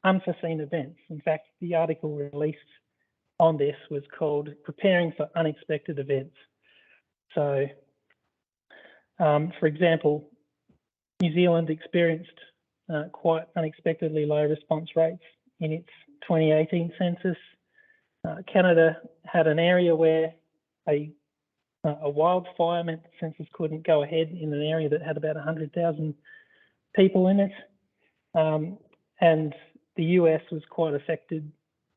unforeseen events. In fact, the article released on this was called Preparing for Unexpected Events. So, for example, New Zealand experienced quite unexpectedly low response rates in its 2018 census. Canada had an area where a wildfire meant the census couldn't go ahead in an area that had about 100,000 people in it. And the US was quite affected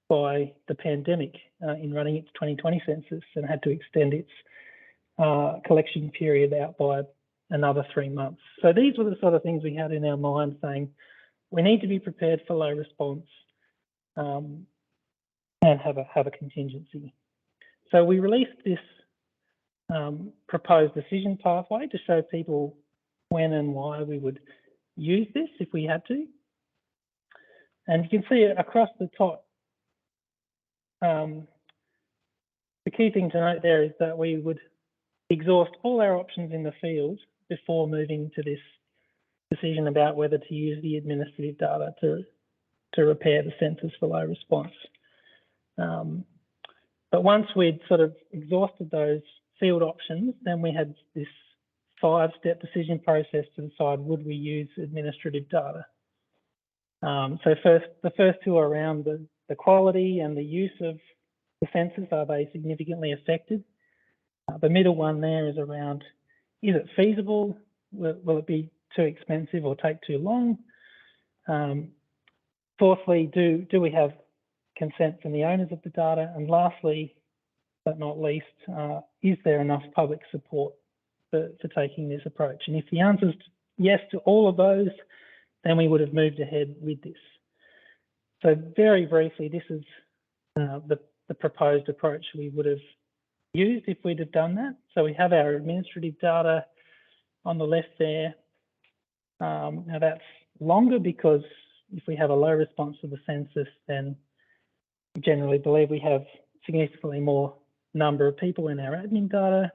by the pandemic in running its 2020 census and had to extend its collection period out by another 3 months. So these were the sort of things we had in our mind, saying we need to be prepared for low response and have a contingency. So we released this proposed decision pathway to show people when and why we would use this if we had to. And you can see across the top, the key thing to note there is that we would exhaust all our options in the field before moving to this decision about whether to use the administrative data to repair the census for low response. But once we'd sort of exhausted those field options, then we had this 5-step decision process to decide would we use administrative data. So the first two are around the quality and the use of the census. Are they significantly affected? The middle one there is around, is it feasible? Will it be too expensive or take too long? Fourthly, do we have consent from the owners of the data? And lastly, but not least, is there enough public support for taking this approach? And if the answer is yes to all of those, then we would have moved ahead with this. So very briefly, this is the proposed approach we would have used if we'd have done that. So we have our administrative data on the left there. Now that's longer because if we have a low response to the census, then generally believe we have significantly more number of people in our admin data.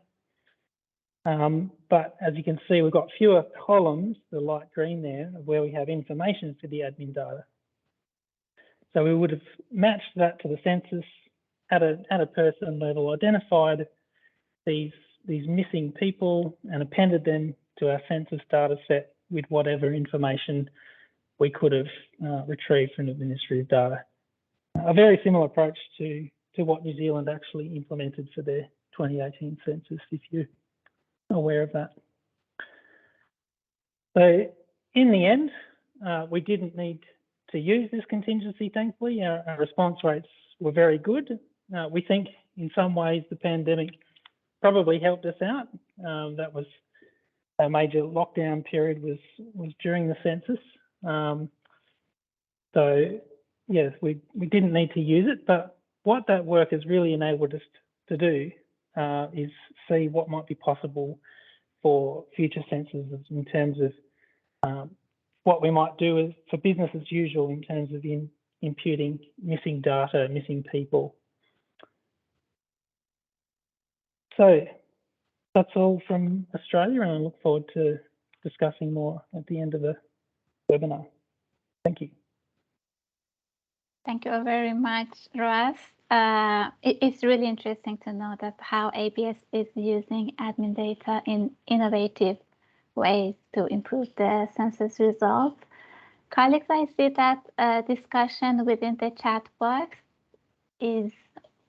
But as you can see, we've got fewer columns, the light green there, of where we have information for the admin data. So we would have matched that to the census at a person level, identified these missing people and appended them to our census data set with whatever information we could have retrieved from administrative data. A very similar approach to what New Zealand actually implemented for their 2018 census, if you're aware of that. So in the end, we didn't need to use this contingency, thankfully. Our response rates were very good. We think in some ways the pandemic probably helped us out. That was a major lockdown period was during the census. So yes, we didn't need to use it, but what that work has really enabled us to do is see what might be possible for future censuses in terms of what we might do is for business as usual in terms of imputing missing data, missing people. So that's all from Australia, and I look forward to discussing more at the end of the webinar. Thank you. Thank you very much, Ross. It's really interesting to know that how ABS is using admin data in innovative ways to improve the census results. Colleagues, I see that discussion within the chat box is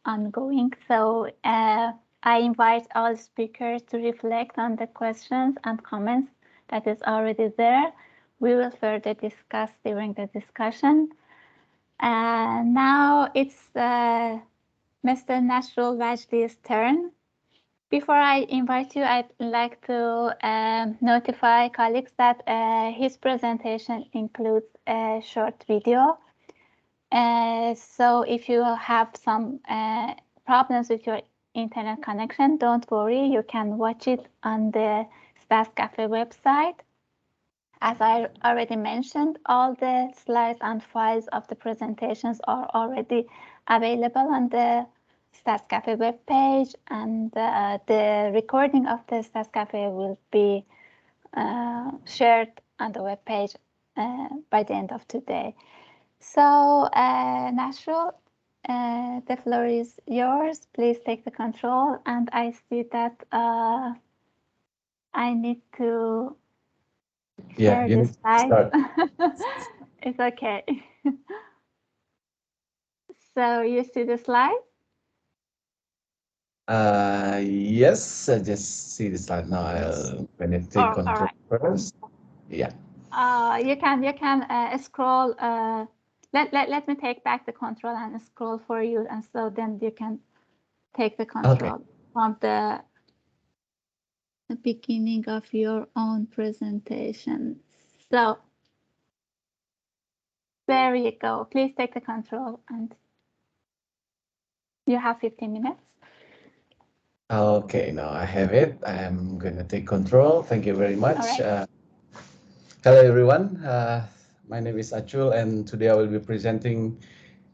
ongoing. So I invite all speakers to reflect on the questions and comments that is already there. We will further discuss during the discussion. Now it's Mr. Nasrul Wajdi's turn. Before I invite you, I'd like to notify colleagues that his presentation includes a short video. So if you have some problems with your internet connection, don't worry, you can watch it on the Stats Café website. As I already mentioned, all the slides and files of the presentations are already available on the Stats Café webpage, and the recording of the Stats Café will be shared on the webpage by the end of today. So, Nasrul, the floor is yours. Please take the control. And I see that I need to share you the need to slide. start. It's okay. So you see the slide? Yes, I just see the slide now. When you take control first. Yeah. You can scroll. Let me take back the control and scroll for you, and so then you can take the control from the beginning of your own presentation. So there you go. Please take the control, and you have 15 minutes. Okay, now I have it. I'm gonna take control. Thank you very much. Right. Hello, everyone. My name is Achul, and today I will be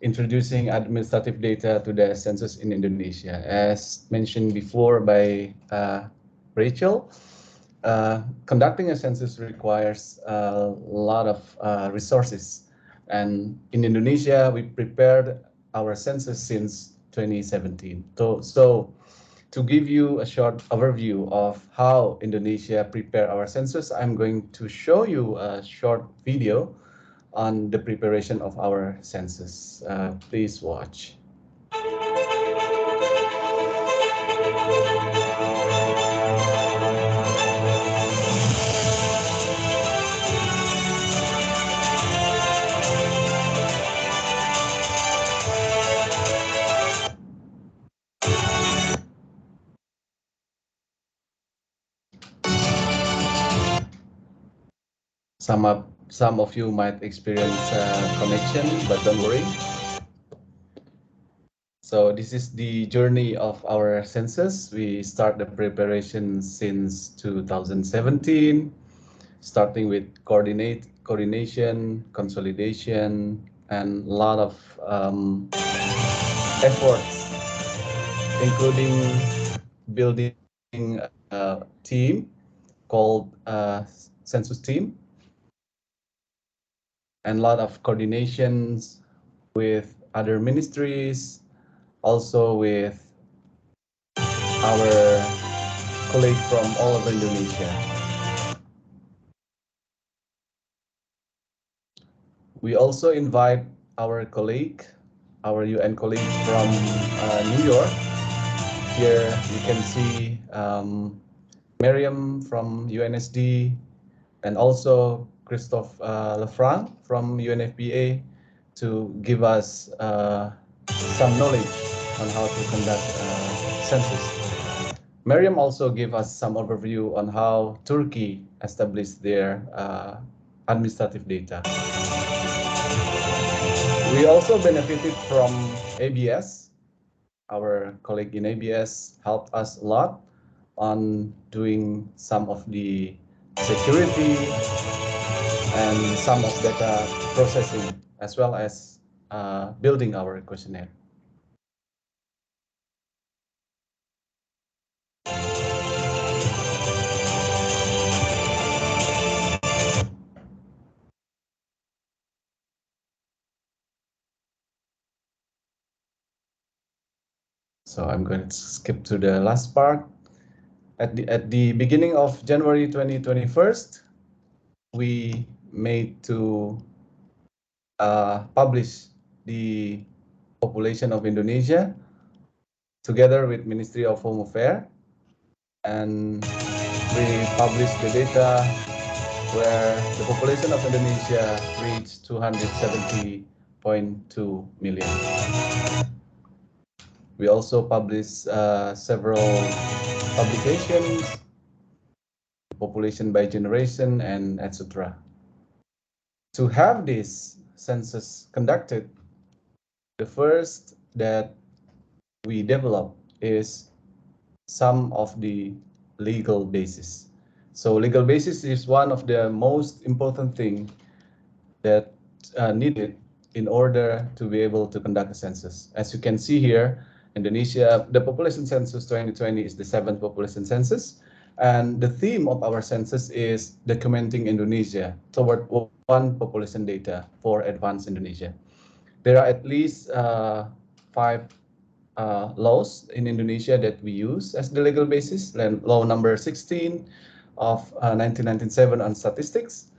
introducing administrative data to the census in Indonesia. As mentioned before by Rachel, conducting a census requires a lot of resources. And in Indonesia, we prepared our census since 2017. So to give you a short overview of how Indonesia prepared our census, I'm going to show you a short video on the preparation of our census. Please watch. Some of you might experience connection, but don't worry. So this is the journey of our census. We start the preparation since 2017, starting with coordination, consolidation, and a lot of efforts, including building a team called Census team, and a lot of coordinations with other ministries, also with our colleagues from all over Indonesia. We also invite our colleague, our UN colleague from New York. Here you can see Miriam from UNSD, and also Christophe Lefranc from UNFPA to give us some knowledge on how to conduct census. Miriam also gave us some overview on how Turkey established their administrative data. We also benefited from ABS. Our colleague in ABS helped us a lot on doing some of the security and some of data processing, as well as building our questionnaire. So I'm going to skip to the last part. At the beginning of January 2021, we made to publish the population of Indonesia together with Ministry of Home Affairs, and we published the data where the population of Indonesia reached 270.2 million. We also published several publications, population by generation, and etc. To have this census conducted, the first that we develop is some of the legal basis. So legal basis is one of the most important thing that needed in order to be able to conduct a census. As you can see here, Indonesia, the population census 2020 is the 7th population census. And the theme of our census is documenting Indonesia toward one population data for advanced Indonesia. There are at least 5 laws in Indonesia that we use as the legal basis. Law number 16 of 1997 on statistics.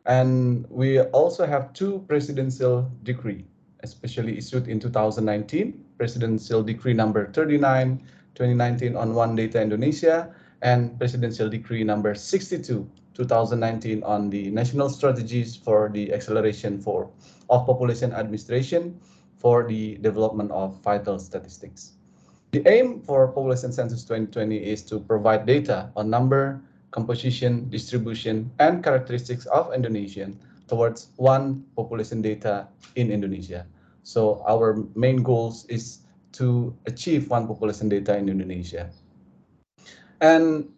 And we also have 2 presidential decree, especially issued in 2019, Presidential Decree number 39, 2019 on One Data Indonesia, and Presidential Decree number 62, 2019 on the National Strategies for the Acceleration of Population Administration for the Development of Vital Statistics. The aim for Population Census 2020 is to provide data on number, composition, distribution, and characteristics of Indonesian towards one population data in Indonesia. So our main goals is to achieve one population data in Indonesia. And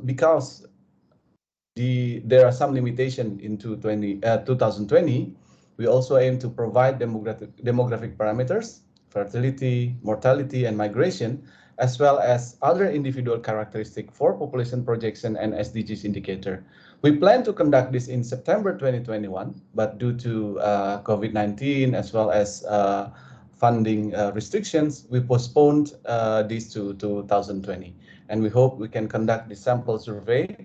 because there are some limitation in 2020, we also aim to provide demographic parameters, fertility, mortality, and migration, as well as other individual characteristics for population projection and SDGs indicator. We plan to conduct this in September 2021, but due to COVID-19 as well as funding restrictions, we postponed this to 2020. And we hope we can conduct the sample survey,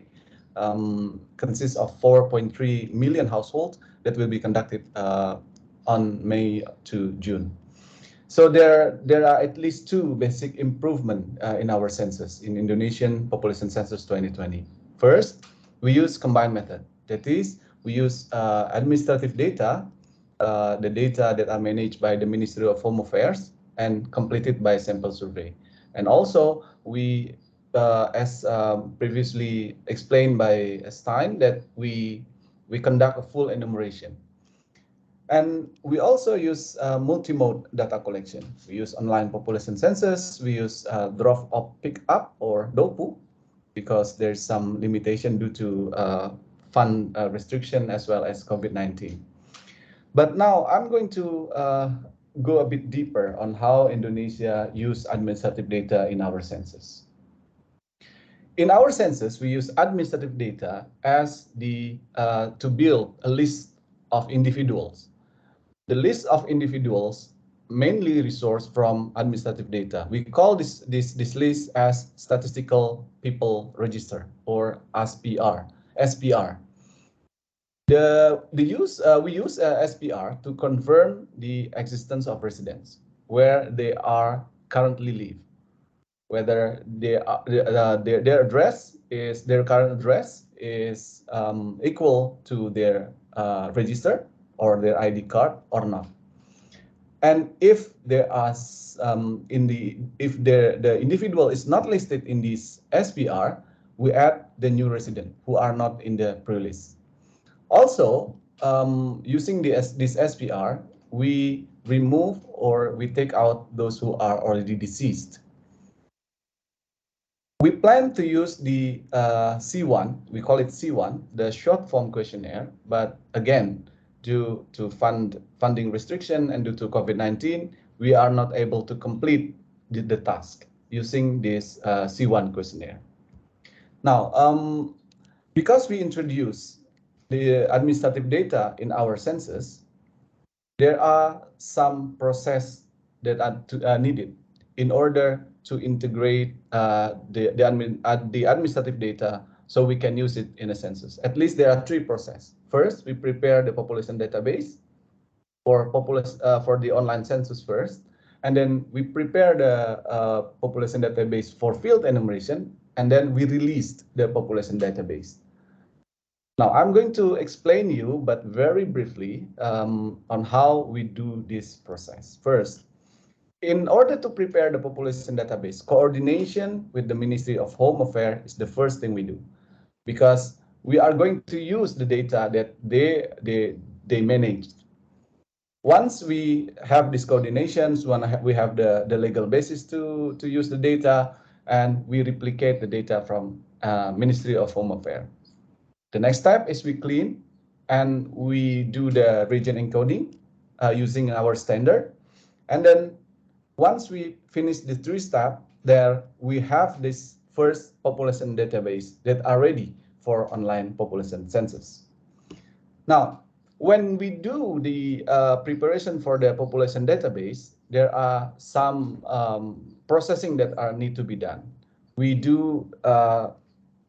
consists of 4.3 million households that will be conducted on May to June. So there are at least 2 basic improvements in our census, in Indonesian population census 2020. First, we use combined method. That is, we use administrative data, the data that are managed by the Ministry of Home Affairs and completed by sample survey. And also, we, as previously explained by Stein, that we conduct a full enumeration. And we also use multi-mode data collection. We use online population census, we use drop-off pick-up or DOPU, because there's some limitation due to fund restriction as well as COVID-19. But now I'm going to go a bit deeper on how Indonesia use administrative data in our census. In our census, we use administrative data as to build a list of individuals. The list of individuals mainly resource from administrative data. We call this list as Statistical People Register, or SPR. We use SPR to confirm the existence of residents, where they are currently live, whether their current address is equal to their register or their ID card or not. And if there are if the individual is not listed in this SPR, we add the new resident who are not in the pre-list. Also, using this SPR, we remove or we take out those who are already deceased. We plan to use the C1, we call it C1, the short form questionnaire, but again, due to funding restriction and due to COVID-19, we are not able to complete the task using this C1 questionnaire. Now, because we introduce the administrative data in our census, there are some process that are needed in order to integrate the administrative data so we can use it in a census. At least there are three processes. First, we prepare the population database for the online census first, and then we prepare the population database for field enumeration, and then we released the population database. Now, I'm going to explain you, but very briefly, on how we do this process. First, in order to prepare the population database, coordination with the Ministry of Home Affairs is the first thing we do, because we are going to use the data that they manage. Once we have these coordinations, we have the legal basis to use the data, and we replicate the data from Ministry of Home Affairs. The next step is we clean and we do the region encoding using our standard. And then once we finish the three steps, there we have this first population database that are ready for online population census. Now, when we do the preparation for the population database, there are some processing that need to be done. We do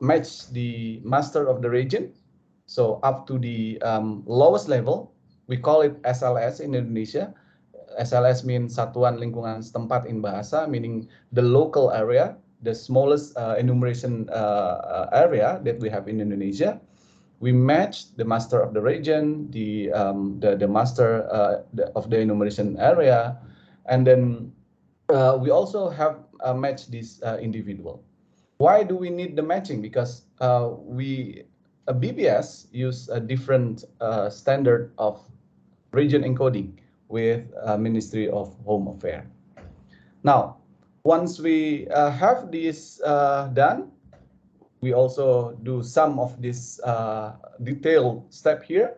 match the master of the region, so up to the lowest level. We call it SLS in Indonesia. SLS means Satuan Lingkungan Setempat in Bahasa, meaning the local area, the smallest enumeration area that we have in Indonesia. We match the master of the region, the master of the enumeration area, and then we also have matched this individual. Why do we need the matching? Because BBS use a different standard of region encoding with Ministry of Home Affairs. Now, once we have this done, we also do some of this detailed step here.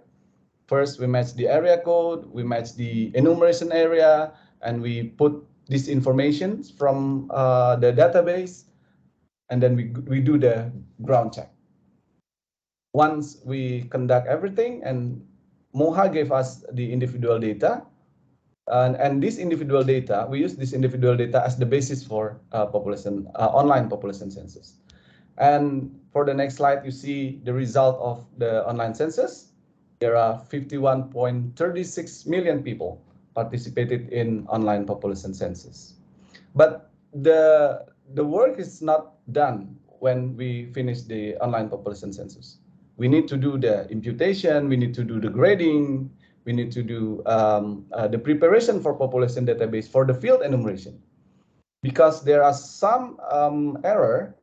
First, we match the area code, we match the enumeration area, and we put this information from the database, and then we do the ground check. Once we conduct everything, and MOHA gave us the individual data, and this individual data, we use this individual data as the basis for online population census. And for the next slide, you see the result of the online census. There are 51.36 million people participated in online population census. But the work is not done when we finish the online population census. We need to do the imputation, we need to do the grading, we need to do the preparation for population database for the field enumeration. Because there are some error,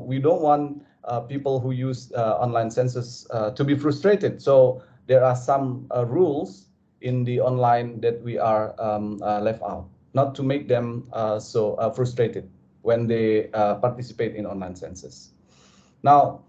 we don't want people who use online census to be frustrated. So there are some rules in the online that we are left out, not to make them so frustrated when they participate in online census. Now,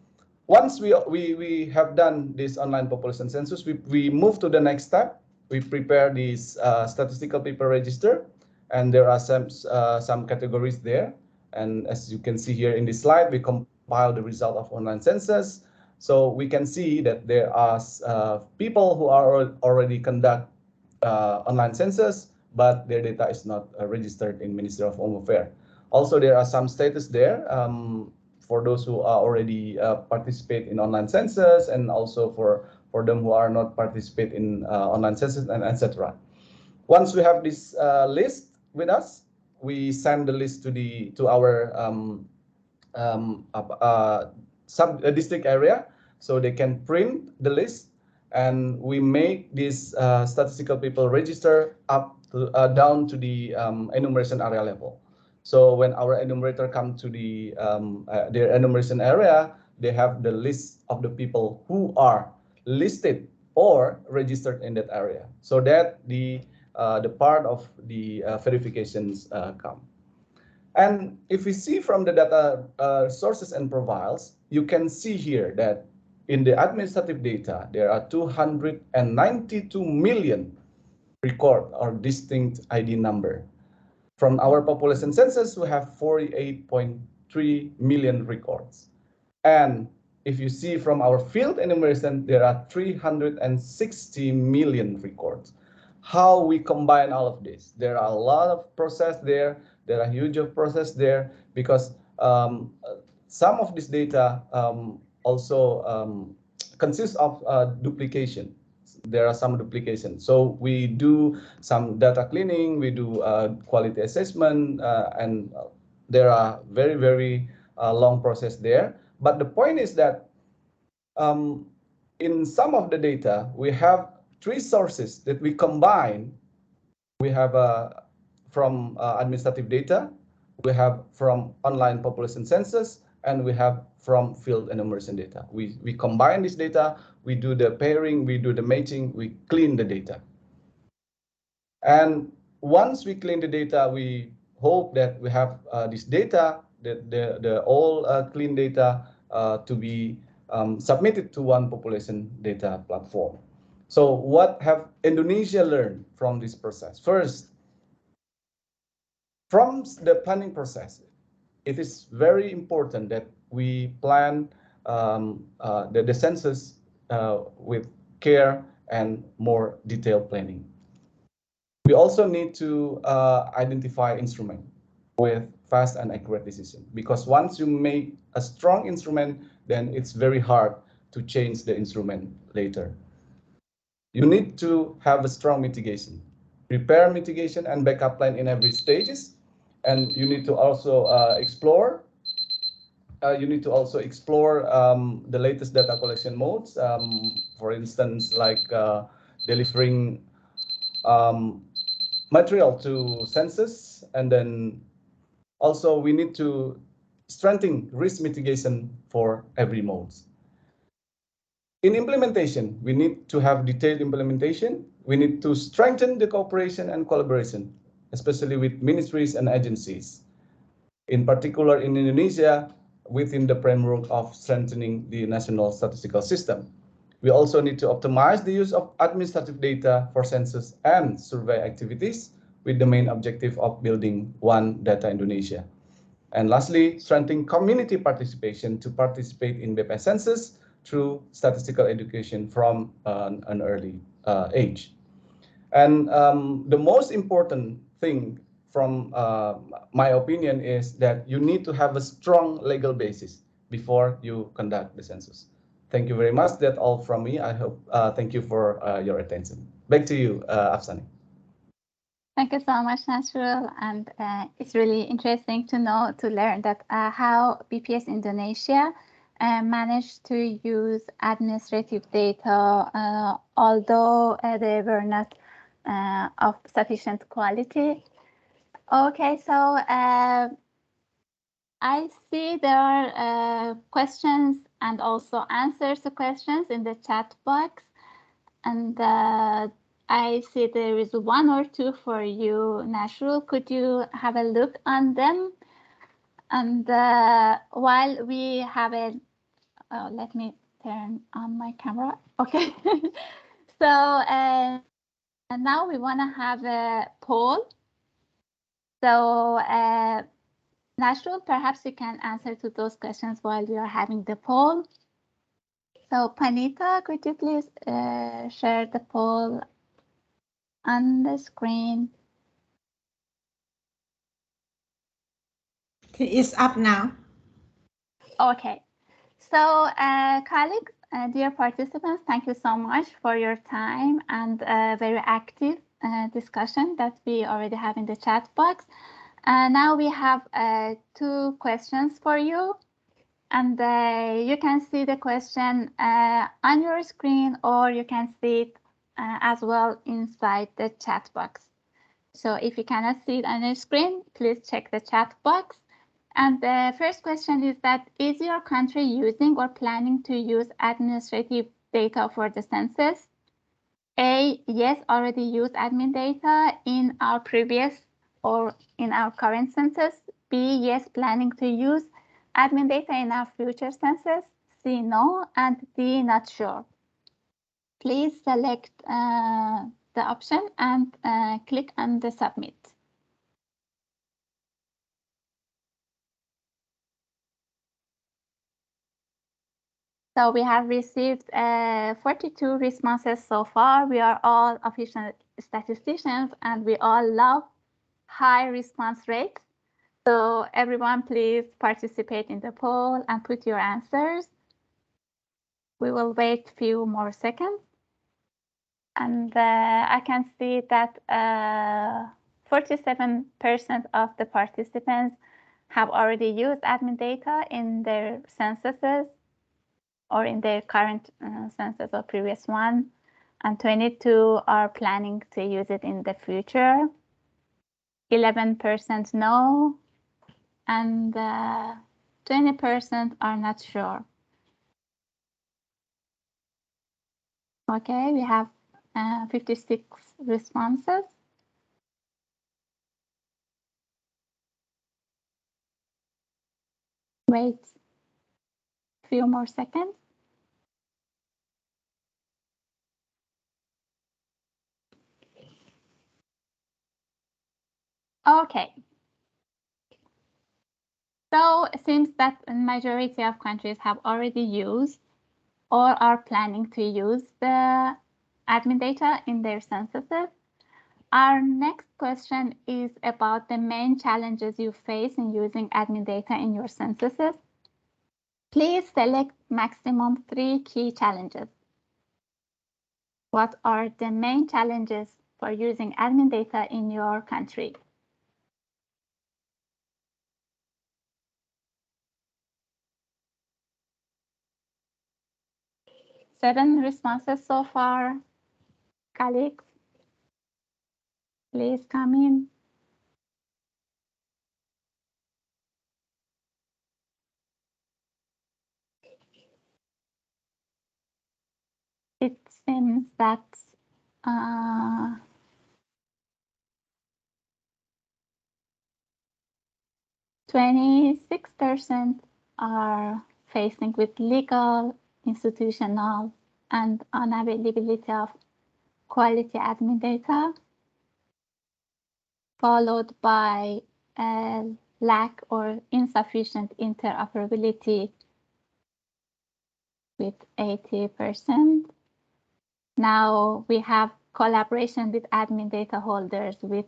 once we have done this online population census, we move to the next step, we prepare this statistical people register, and there are some categories there. And as you can see here in this slide, we compile the result of online census. So we can see that there are people who are already conduct online census, but their data is not registered in Ministry of Home Affairs. Also, there are some status there for those who are already participate in online census, and also for them who are not participate in online census, and etc. Once we have this list with us, we send the list to our sub-district area, so they can print the list, and we make this statistical people register up to, down to the enumeration area level. So when our enumerator come to their enumeration area, they have the list of the people who are listed or registered in that area, so that the part of the verifications come. And if we see from the data sources and profiles, you can see here that in the administrative data, there are 292 million record or distinct ID number. From our population census, we have 48.3 million records. And if you see from our field enumeration, there are 360 million records. How we combine all of this? There are a lot of process there. There are huge of process there, because some of this data also consists of duplication. There are some duplications. So we do some data cleaning, we do quality assessment, and there are very, very long process there. But the point is that in some of the data, we have three sources that we combine. We have from administrative data, we have from online population census, and we have from field enumeration data. We combine this data, we do the pairing, we do the matching, we clean the data. And once we clean the data, we hope that we have this data, the all clean data to be submitted to one population data platform. So what have Indonesia learned from this process? First, from the planning process, it is very important that we plan the census with care and more detailed planning. We also need to identify instrument with fast and accurate decision, because once you make a strong instrument, then it's very hard to change the instrument later. You need to have a strong mitigation, prepare mitigation and backup plan in every stages, and you need to also explore. You need to also explore the latest data collection modes. For instance, like delivering material to census, and then also we need to strengthen risk mitigation for every modes. In implementation, we need to have detailed implementation. We need to strengthen the cooperation and collaboration, especially with ministries and agencies. In particular, in Indonesia, within the framework of strengthening the national statistical system. We also need to optimize the use of administrative data for census and survey activities, with the main objective of building one data Indonesia. And lastly, strengthening community participation to participate in BPS census through statistical education from an early age. And the most important thing from my opinion is that you need to have a strong legal basis before you conduct the census. Thank you very much. That's all from me. I hope, thank you for your attention. Back to you, Afsani. Thank you so much, Nasrul. And it's really interesting to learn that how BPS Indonesia managed to use administrative data, although they were not of sufficient quality. Okay, so I see there are questions and also answers to questions in the chat box. And I see there is one or two for you, Nasrul. Could you have a look on them? And while we have a, let me turn on my camera. Okay. So And now we want to have a poll. So Nashul, perhaps you can answer to those questions while we are having the poll. So Panita, could you please share the poll on the screen? It's up now. Okay. So colleagues, dear participants, thank you so much for your time and very active discussion that we already have in the chat box. Now we have 2 questions for you. And you can see the question on your screen, or you can see it as well inside the chat box. So if you cannot see it on your screen, please check the chat box. And the first question is that, is your country using or planning to use administrative data for the census? A, yes, already use admin data in our previous or in our current census. B, yes, planning to use admin data in our future census. C, no, and D, not sure. Please select the option and click on the submit. So we have received 42 responses so far. We are all official statisticians and we all love high response rates. So everyone, please participate in the poll and put your answers. We will wait a few more seconds. And I can see that 47% of the participants have already used admin data in their censuses or in their current census or previous one, and 22 are planning to use it in the future. 11% no, and 20% are not sure. Okay, we have 56 responses. Wait a few more seconds. Okay. So it seems that a majority of countries have already used or are planning to use the admin data in their censuses. Our next question is about the main challenges you face in using admin data in your censuses. Please select maximum 3 key challenges. What are the main challenges for using admin data in your country? Seven responses so far. Colleagues, please come in. It seems that 26% are facing with legal, institutional, and unavailability of quality admin data, followed by lack or insufficient interoperability with 80%. Now we have collaboration with admin data holders with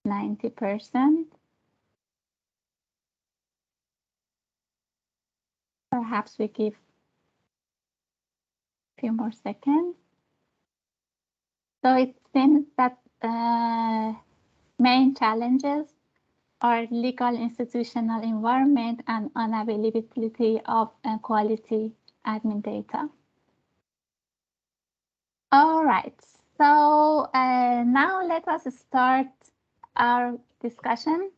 90%. Perhaps we give a few more seconds. So it seems that main challenges are legal institutional environment and unavailability of quality admin data. All right, so now let us start our discussion.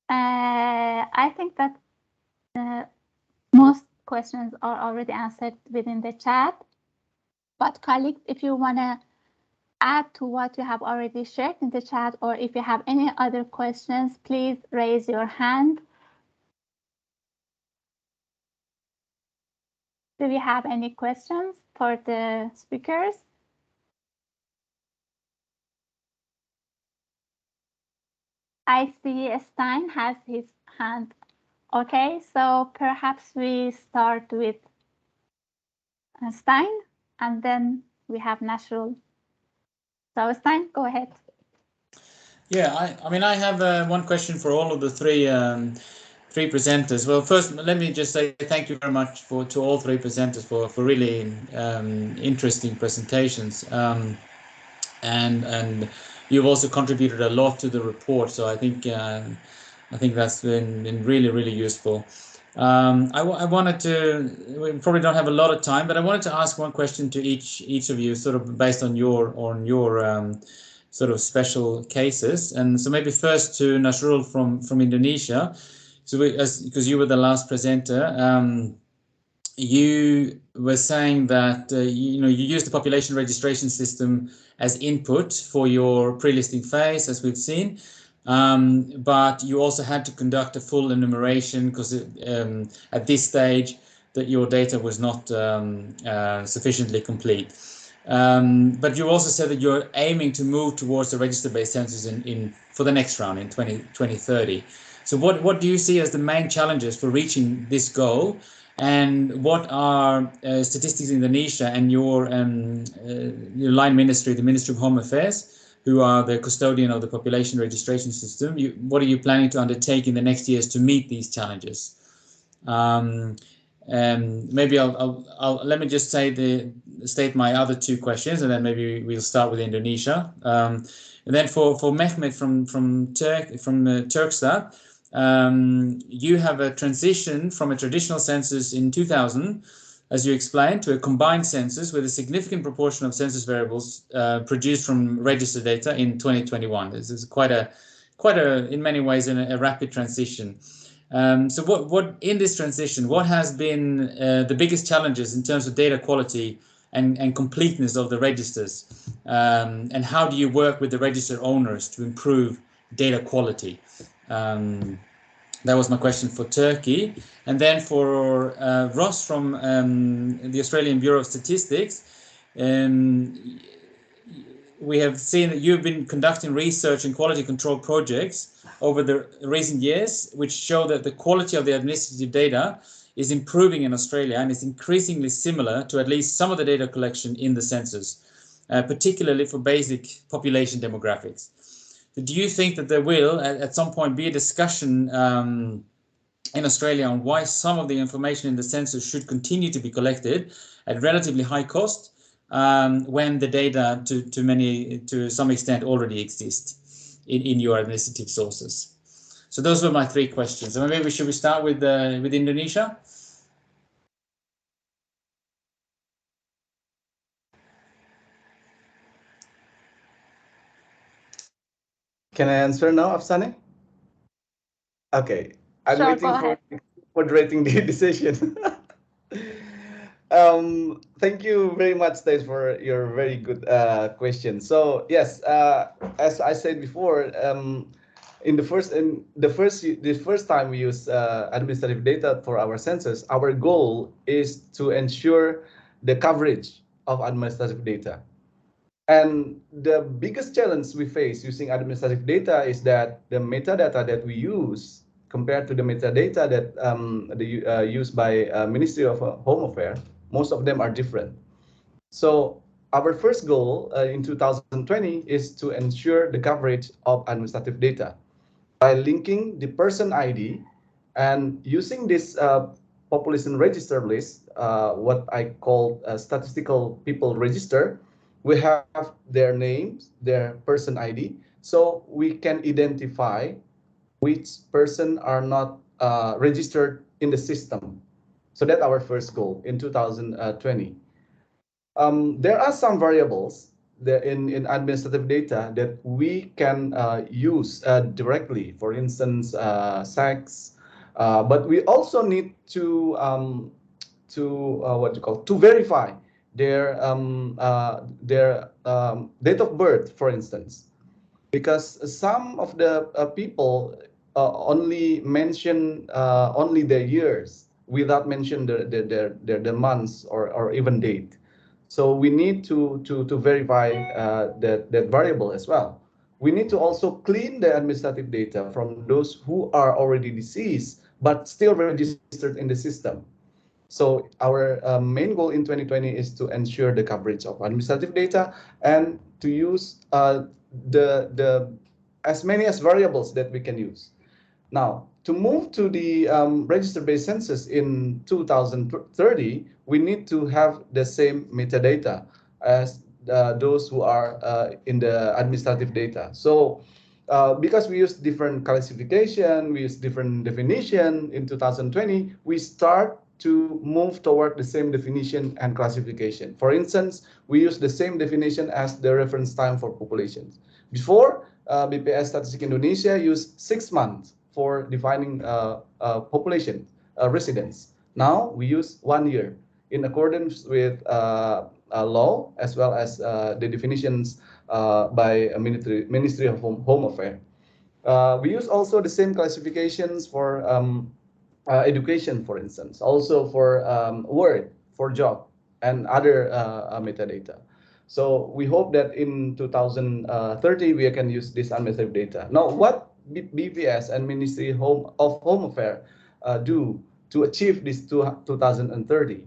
I think that most questions are already answered within the chat, but colleagues, if you want to add to what you have already shared in the chat, or if you have any other questions, please raise your hand. Do we have any questions for the speakers? I see Stein has his hand. Okay, so perhaps we start with Stein, and then we have Nasrul. So Stein, go ahead. Yeah, I mean, I have one question for all of the three presenters. Well, first, let me just say thank you very much to all three presenters for really interesting presentations. And you've also contributed a lot to the report, so I think that's been really useful. I wanted to, we probably don't have a lot of time, but I wanted to ask one question to each of you, sort of based on your sort of special cases. And so maybe first to Nasrul from Indonesia. So because you were the last presenter, you were saying that you use the population registration system as input for your pre-listing phase, as we've seen, but you also had to conduct a full enumeration because at this stage that your data was not sufficiently complete. But you also said that you're aiming to move towards the register-based census for the next round in 2030. So what do you see as the main challenges for reaching this goal? And what are Statistics Indonesia and your line ministry, the Ministry of Home Affairs, who are the custodian of the population registration system, what are you planning to undertake in the next years to meet these challenges? Maybe I'll let me just state my other two questions, and then maybe we'll start with Indonesia. And then for Mehmet from Turkstat, you have a transition from a traditional census in 2000, as you explained, to a combined census with a significant proportion of census variables produced from register data in 2021. This is quite a in many ways a rapid transition. So what in this transition, what has been the biggest challenges in terms of data quality and completeness of the registers, and how do you work with the register owners to improve data quality? That was my question for Turkey. And then for Ross from the Australian Bureau of Statistics, we have seen that you've been conducting research and quality control projects over the recent years, which show that the quality of the administrative data is improving in Australia and is increasingly similar to at least some of the data collection in the census, particularly for basic population demographics. Do you think that there will at some point be a discussion in Australia on why some of the information in the census should continue to be collected at relatively high cost when the data to some extent already exists in your administrative sources? So those were my three questions. So maybe should we start with Indonesia? Can I answer now, Afsane? Okay, I'm Sure, waiting for moderating the decision. Thank you very much, Stage, for your very good question. So yes, as I said before, in the first time we use administrative data for our census, our goal is to ensure the coverage of administrative data. And the biggest challenge we face using administrative data is that the metadata that we use compared to the metadata that used by Ministry of Home Affairs, most of them are different. So our first goal in 2020 is to ensure the coverage of administrative data by linking the person ID and using this population register list, what I call statistical people register. We have their names, their person ID, so we can identify which person are not registered in the system. So that's our first goal in 2020. There are some variables in administrative data that we can use directly, for instance, sex, but we also need to verify their date of birth, for instance, because some of the people only mention only their years without mention the months or even date. So we need to verify that variable as well. we need to also clean the administrative data from those who are already deceased but still registered in the system. So our main goal in 2020 is to ensure the coverage of administrative data and to use as many as variables that we can use. Now, to move to the register-based census in 2030, we need to have the same metadata as those who are in the administrative data. So because we use different classification, we use different definition in 2020, we start to move toward the same definition and classification. For instance, we use the same definition as the reference time for populations. Before, BPS Statistik Indonesia used 6 months for defining population residents. Now we use 1 year in accordance with law as well as the definitions by a Ministry of Home Affairs. We use also the same classifications for education, for instance, also for work, for job, and other metadata. So we hope that in 2030 we can use this administrative data. Now, what BPS and Ministry of Home Affairs do to achieve this 2030?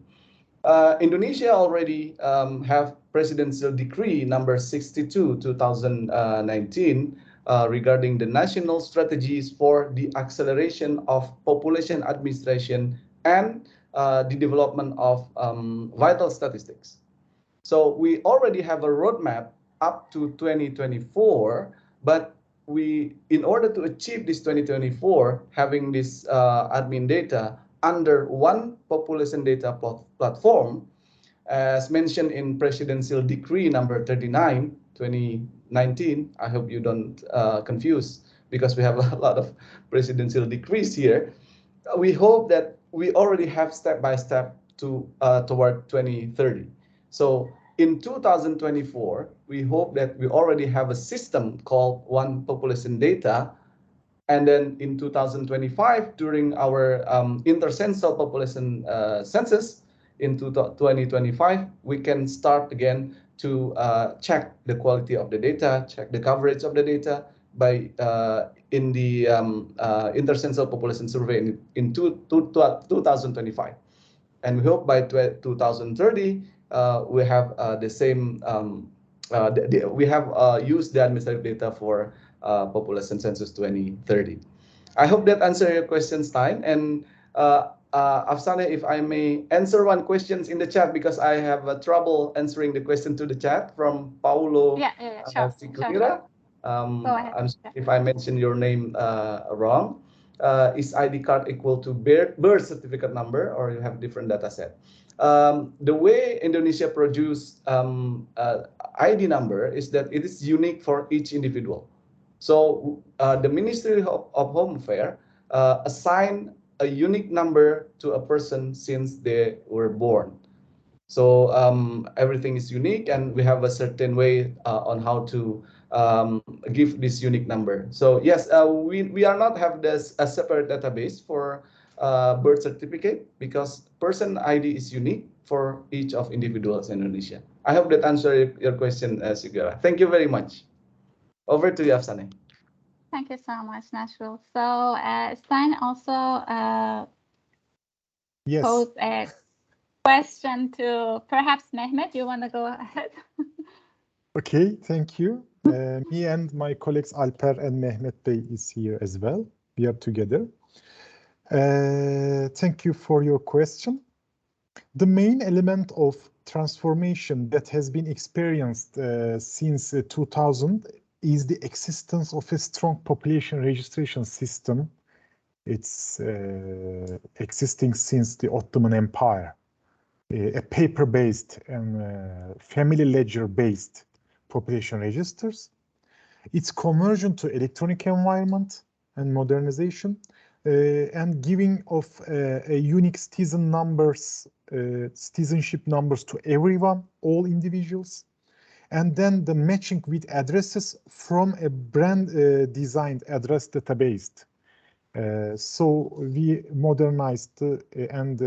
Indonesia already have Presidential Decree number 62, 2019, regarding the national strategies for the acceleration of population administration and the development of vital statistics. So we already have a roadmap up to 2024, but in order to achieve this 2024, having this admin data under one population data platform, as mentioned in Presidential Decree number 39, 2019. I hope you don't confuse because we have a lot of presidential decrees here. We hope that we already have step-by-step toward 2030. So in 2024, we hope that we already have a system called One Population Data. And then in 2025, during our intercensal population census in 2025, we can start again to check the quality of the data, check the coverage of the data by in the intercensal population survey in 2025. And we hope by 2030 we have the same. We have used the administrative data for population census 2030. I hope that answers your question, Stein. And Afsane, if I may answer one question in the chat because I have trouble answering the question to the chat from Paulo Sure. I'm sorry if I mentioned your name wrong. Is ID card equal to birth certificate number, or you have different data set? The way Indonesia produce ID number is that it is unique for each individual. So the Ministry of Home Affairs assign a unique number to a person since they were born. So everything is unique, and we have a certain way on how to give this unique number. So yes, we are not have this a separate database for birth certificate because person ID is unique for each of individuals in Indonesia. I hope that answered your question, Sigara. Thank you very much. Over to you, Afsane. Thank you so much, Nashville. So Stein also Yes. posed a question to perhaps Mehmet. You want to go ahead? Okay, thank you. Me and my colleagues Alper and Mehmet Bey is here as well. We are together. Thank you for your question. The main element of transformation that has been experienced since 2000 is the existence of a strong population registration system. It's existing since the Ottoman Empire, a paper-based and family ledger-based population registers. Its conversion to electronic environment and modernization and giving of a unique citizenship numbers to everyone, all individuals, and then the matching with addresses from a brand designed address database. So we modernized and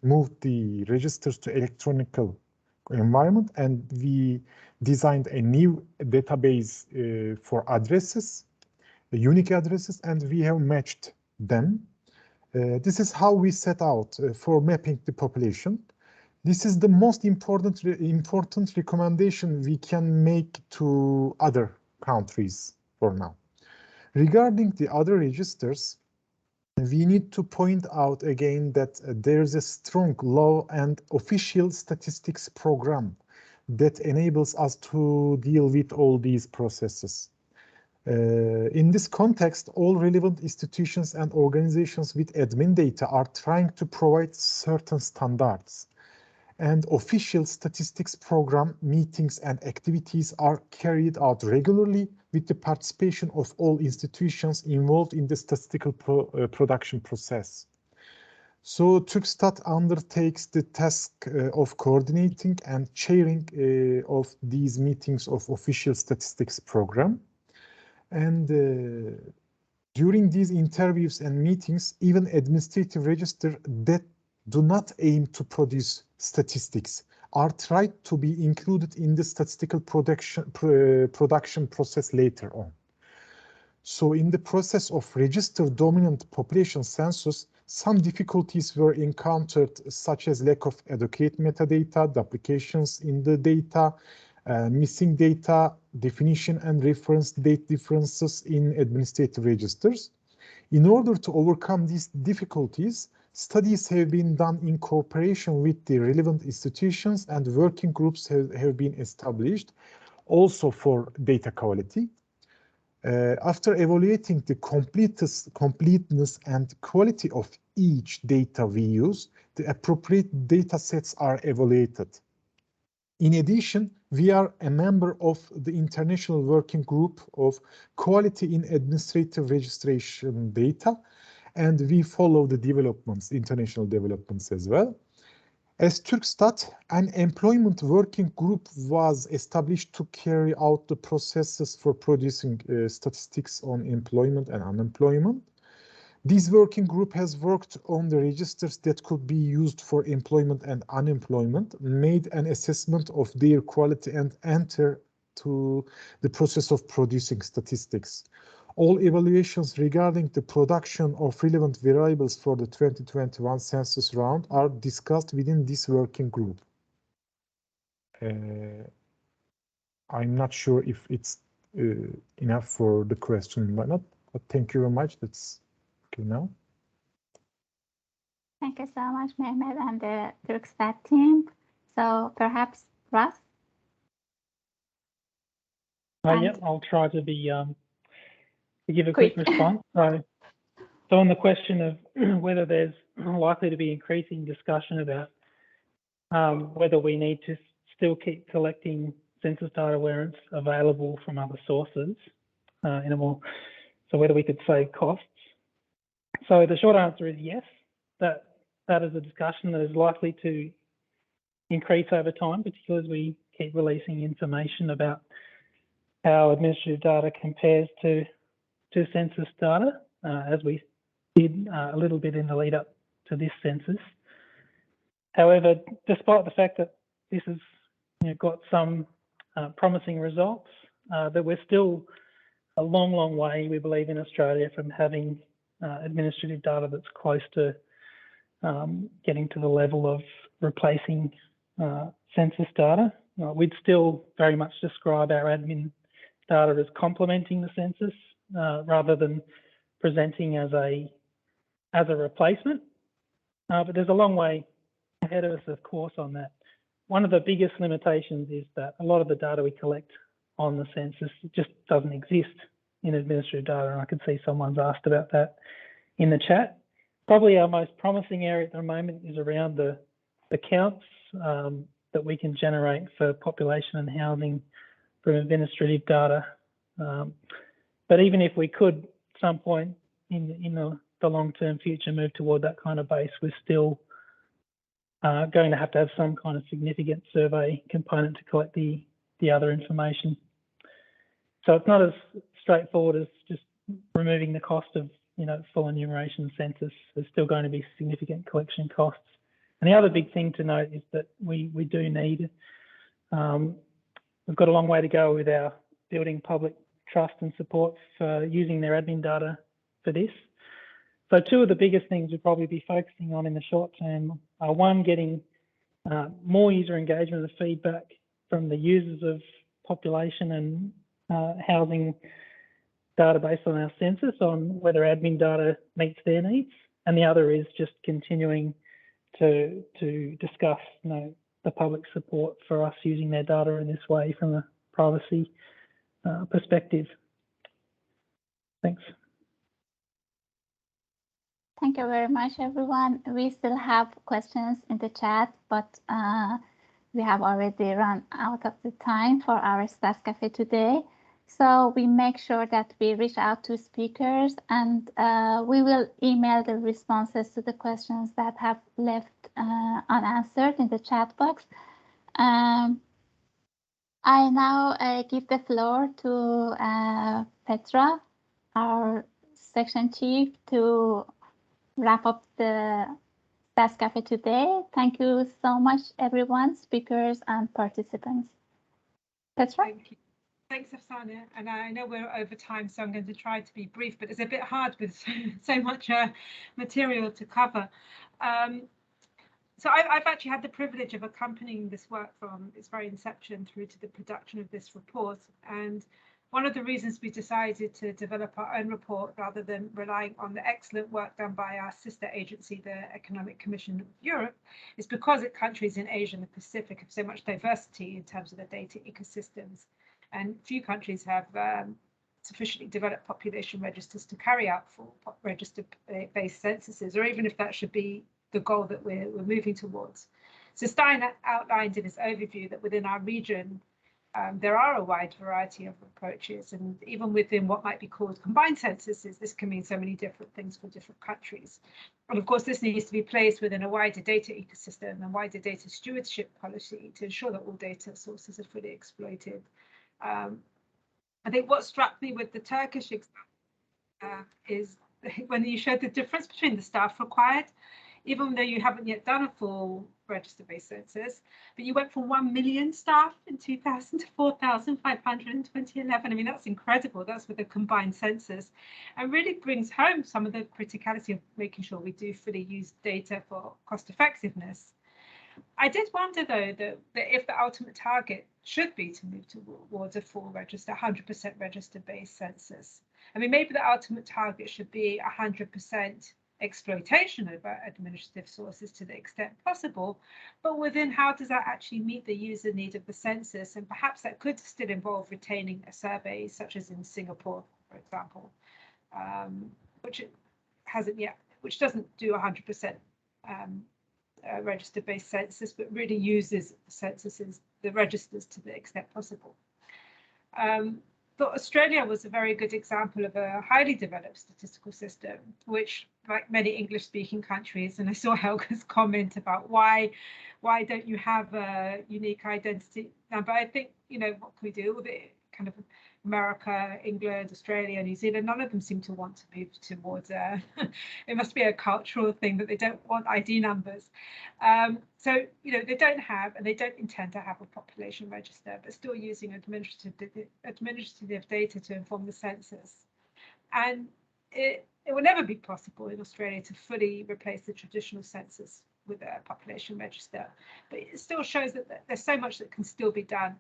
moved the registers to environment, and we designed a new database for addresses, unique addresses, and we have matched them. This is how we set out for mapping the population. This is the most important recommendation we can make to other countries for now. Regarding the other registers, we need to point out again that there's a strong law and official statistics program that enables us to deal with all these processes. In this context, all relevant institutions and organizations with admin data are trying to provide certain standards. And official statistics program meetings and activities are carried out regularly with the participation of all institutions involved in the statistical production process. So Turkstat undertakes the task of coordinating and chairing of these meetings of official statistics program. And during these interviews and meetings, even administrative register that do not aim to produce statistics are tried to be included in the statistical production process later on. So in the process of registered dominant population census, some difficulties were encountered, such as lack of adequate metadata, duplications in the data, missing data, definition and reference date differences in administrative registers. In order to overcome these difficulties, studies have been done in cooperation with the relevant institutions, and working groups have been established also for data quality. After evaluating the completeness and quality of each data we use, the appropriate data sets are evaluated. In addition, we are a member of the International Working Group of Quality in Administrative Registration Data, and we follow the developments, international developments as well. As Turkstat, an employment working group was established to carry out the processes for producing statistics on employment and unemployment. This working group has worked on the registers that could be used for employment and unemployment, made an assessment of their quality, and enter to the process of producing statistics. All evaluations regarding the production of relevant variables for the 2021 census round are discussed within this working group. I'm not sure if it's enough for the question or not, but thank you very much. That's okay now. Thank you so much, Mehmet and the Turkstat team. So perhaps Russ? Yeah, I'll try to be to give a quick response. So on the question of whether there's likely to be increasing discussion about whether we need to still keep collecting census data where it's available from other sources so whether we could save costs. So the short answer is yes, that is a discussion that is likely to increase over time, particularly as we keep releasing information about how administrative data compares to census data, as we did a little bit in the lead up to this census. However, despite the fact that this has got some promising results, that we're still a long, long way, we believe, in Australia from having administrative data that's close to getting to the level of replacing census data. We'd still very much describe our admin data as complementing the census rather than presenting as a replacement. But there's a long way ahead of us, of course, on that. One of the biggest limitations is that a lot of the data we collect on the census just doesn't exist in administrative data, and I can see someone's asked about that in the chat. Probably our most promising area at the moment is around the counts that we can generate for population and housing from administrative data. But even if we could, at some point in the long-term future, move toward that kind of base, we're still going to have some kind of significant survey component to collect the other information. So it's not as straightforward as just removing the cost of full enumeration census. There's still going to be significant collection costs. And the other big thing to note is that we do need We've got a long way to go with our building public trust and support for using their admin data for this. So two of the biggest things we'll probably be focusing on in the short term are, one, getting more user engagement and feedback from the users of population and housing data based on our census on whether admin data meets their needs. And the other is just continuing to discuss, the public support for us using their data in this way from a privacy perspective. Thanks. Thank you very much, everyone. We still have questions in the chat, but we have already run out of the time for our Stats Café today. So we make sure that we reach out to speakers, and we will email the responses to the questions that have left unanswered in the chat box. I now give the floor to Petra, our section chief, to wrap up the Stats Café today. Thank you so much, everyone, speakers and participants. Petra? Thank you. Thanks, Afsana. And I know we're over time, so I'm going to try to be brief, but it's a bit hard with so much material to cover. So I've actually had the privilege of accompanying this work from its very inception through to the production of this report. And one of the reasons we decided to develop our own report rather than relying on the excellent work done by our sister agency, the Economic Commission of Europe, is because countries in Asia and the Pacific have so much diversity in terms of the data ecosystems. And few countries have sufficiently developed population registers to carry out full register-based censuses, or even if that should be the goal that we're moving towards. So Stein outlined in his overview that within our region, there are a wide variety of approaches, and even within what might be called combined censuses, this can mean so many different things for different countries. And of course, this needs to be placed within a wider data ecosystem and wider data stewardship policy to ensure that all data sources are fully exploited. I think what struck me with the Turkish example is when you showed the difference between the staff required, even though you haven't yet done a full register-based census, but you went from 1 million staff in 2000 to 4,500 in 2011. I mean, that's incredible. That's with a combined census, and really brings home some of the criticality of making sure we do fully use data for cost effectiveness. I did wonder, though, that if the ultimate target should be to move towards a full register, 100% register-based census. I mean, maybe the ultimate target should be 100% exploitation of administrative sources to the extent possible, but within how does that actually meet the user need of the census? And perhaps that could still involve retaining a survey, such as in Singapore, for example, which hasn't yet, which doesn't do 100% register-based census, but really uses censuses, the registers, to the extent possible. Thought Australia was a very good example of a highly developed statistical system, which, like many English-speaking countries, and I saw Helga's comment about why don't you have a unique identity number? I think, what can we do with it? Kind of America, England, Australia, New Zealand, none of them seem to want to move towards it must be a cultural thing that they don't want ID numbers. So, they don't have, and they don't intend to have, a population register, but still using administrative data to inform the census. And it will never be possible in Australia to fully replace the traditional census with a population register, but it still shows that there's so much that can still be done,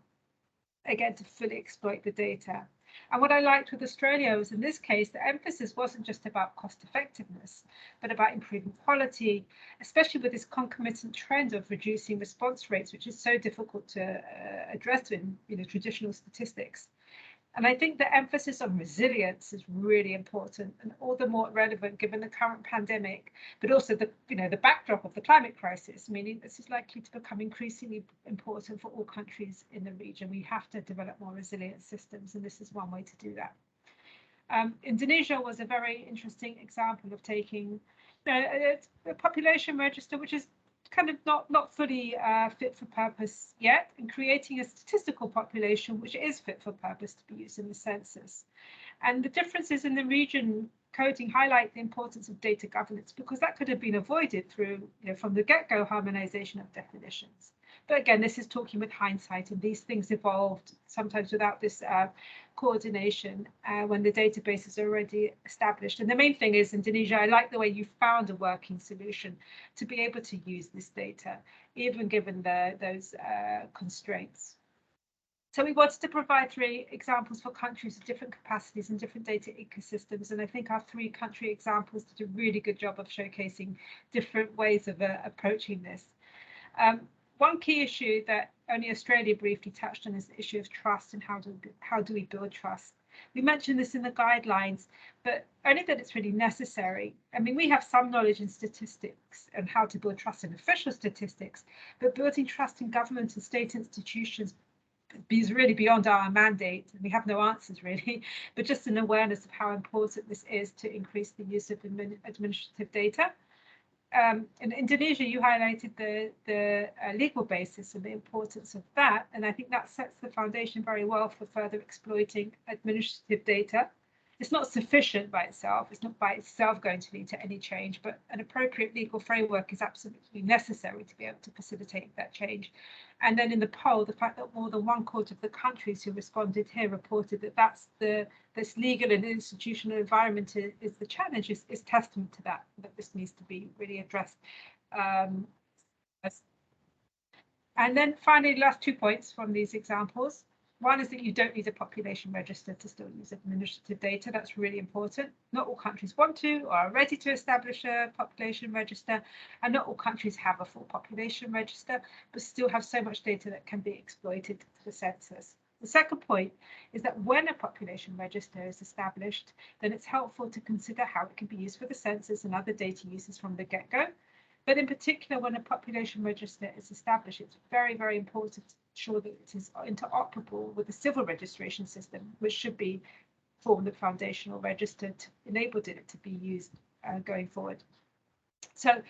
again, to fully exploit the data. And what I liked with Australia was, in this case, the emphasis wasn't just about cost effectiveness, but about improving quality, especially with this concomitant trend of reducing response rates, which is so difficult to address in traditional statistics. And I think the emphasis on resilience is really important, and all the more relevant given the current pandemic, but also the the backdrop of the climate crisis, meaning this is likely to become increasingly important for all countries in the region. We have to develop more resilient systems, and this is one way to do that. Indonesia was a very interesting example of taking a population register, which is kind of not fully fit for purpose yet, and creating a statistical population which is fit for purpose to be used in the census. And the differences in the region coding highlight the importance of data governance, because that could have been avoided through, from the get-go, harmonization of definitions. But again, this is talking with hindsight, and these things evolved sometimes without this coordination when the database is already established. And the main thing is, Indonesia, I like the way you found a working solution to be able to use this data, even given those constraints. So we wanted to provide 3 examples for countries with different capacities and different data ecosystems. And I think our 3 country examples did a really good job of showcasing different ways of approaching this. One key issue that only Australia briefly touched on is the issue of trust and how do we build trust. We mentioned this in the guidelines, but only that it's really necessary. I mean, we have some knowledge in statistics and how to build trust in official statistics, but building trust in government and state institutions is really beyond our mandate, and we have no answers really, but just an awareness of how important this is to increase the use of administrative data. In Indonesia, you highlighted the legal basis and the importance of that, and I think that sets the foundation very well for further exploiting administrative data. It's not sufficient by itself, it's not by itself going to lead to any change, but an appropriate legal framework is absolutely necessary to be able to facilitate that change. And then in the poll, the fact that more than 1/4 of the countries who responded here reported that this legal and institutional environment is the challenge is testament to that this needs to be really addressed. And then finally, last 2 points from these examples. One is that you don't need a population register to still use administrative data. That's really important. Not all countries want to or are ready to establish a population register, and not all countries have a full population register, but still have so much data that can be exploited for the census. The second point is that when a population register is established, then it's helpful to consider how it can be used for the census and other data uses from the get-go. But in particular, when a population register is established, it's very, very important to ensure that it is interoperable with the civil registration system, which should be form the foundational register to enable it to be used going forward. So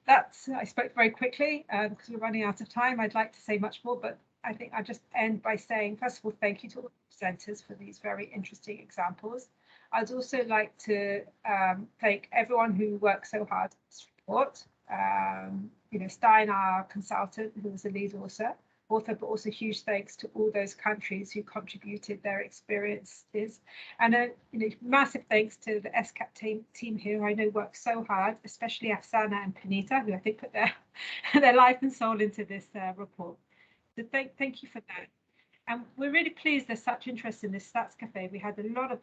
that's, I spoke very quickly because we're running out of time. I'd like to say much more, but I think I'll just end by saying, first of all, thank you to all the presenters for these very interesting examples. I'd also like to thank everyone who worked so hard on this report. Stein, our consultant, who was the lead author, but also huge thanks to all those countries who contributed their experiences. And massive thanks to the ESCAP team here, who I know worked so hard, especially Afsana and Panita, who I think put their life and soul into this report. So thank you for that. And we're really pleased there's such interest in this Stats Cafe. We had a lot of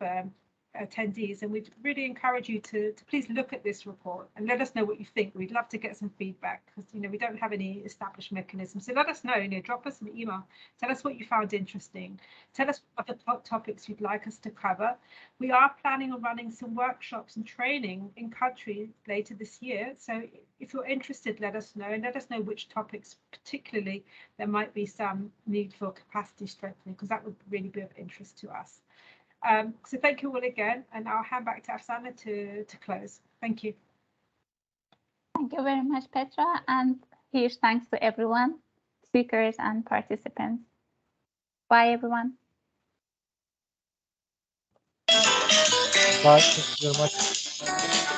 attendees, and we'd really encourage you to please look at this report and let us know what you think. We'd love to get some feedback because we don't have any established mechanisms. So let us know, drop us an email, tell us what you found interesting, tell us what other topics you'd like us to cover. We are planning on running some workshops and training in country later this year. So if you're interested, let us know, and let us know which topics particularly there might be some need for capacity strengthening, because that would really be of interest to us. So thank you all again, and I'll hand back to Afsana to close. Thank you. Thank you very much, Petra, and huge thanks to everyone, speakers and participants. Bye, everyone. Bye. Thank you very much.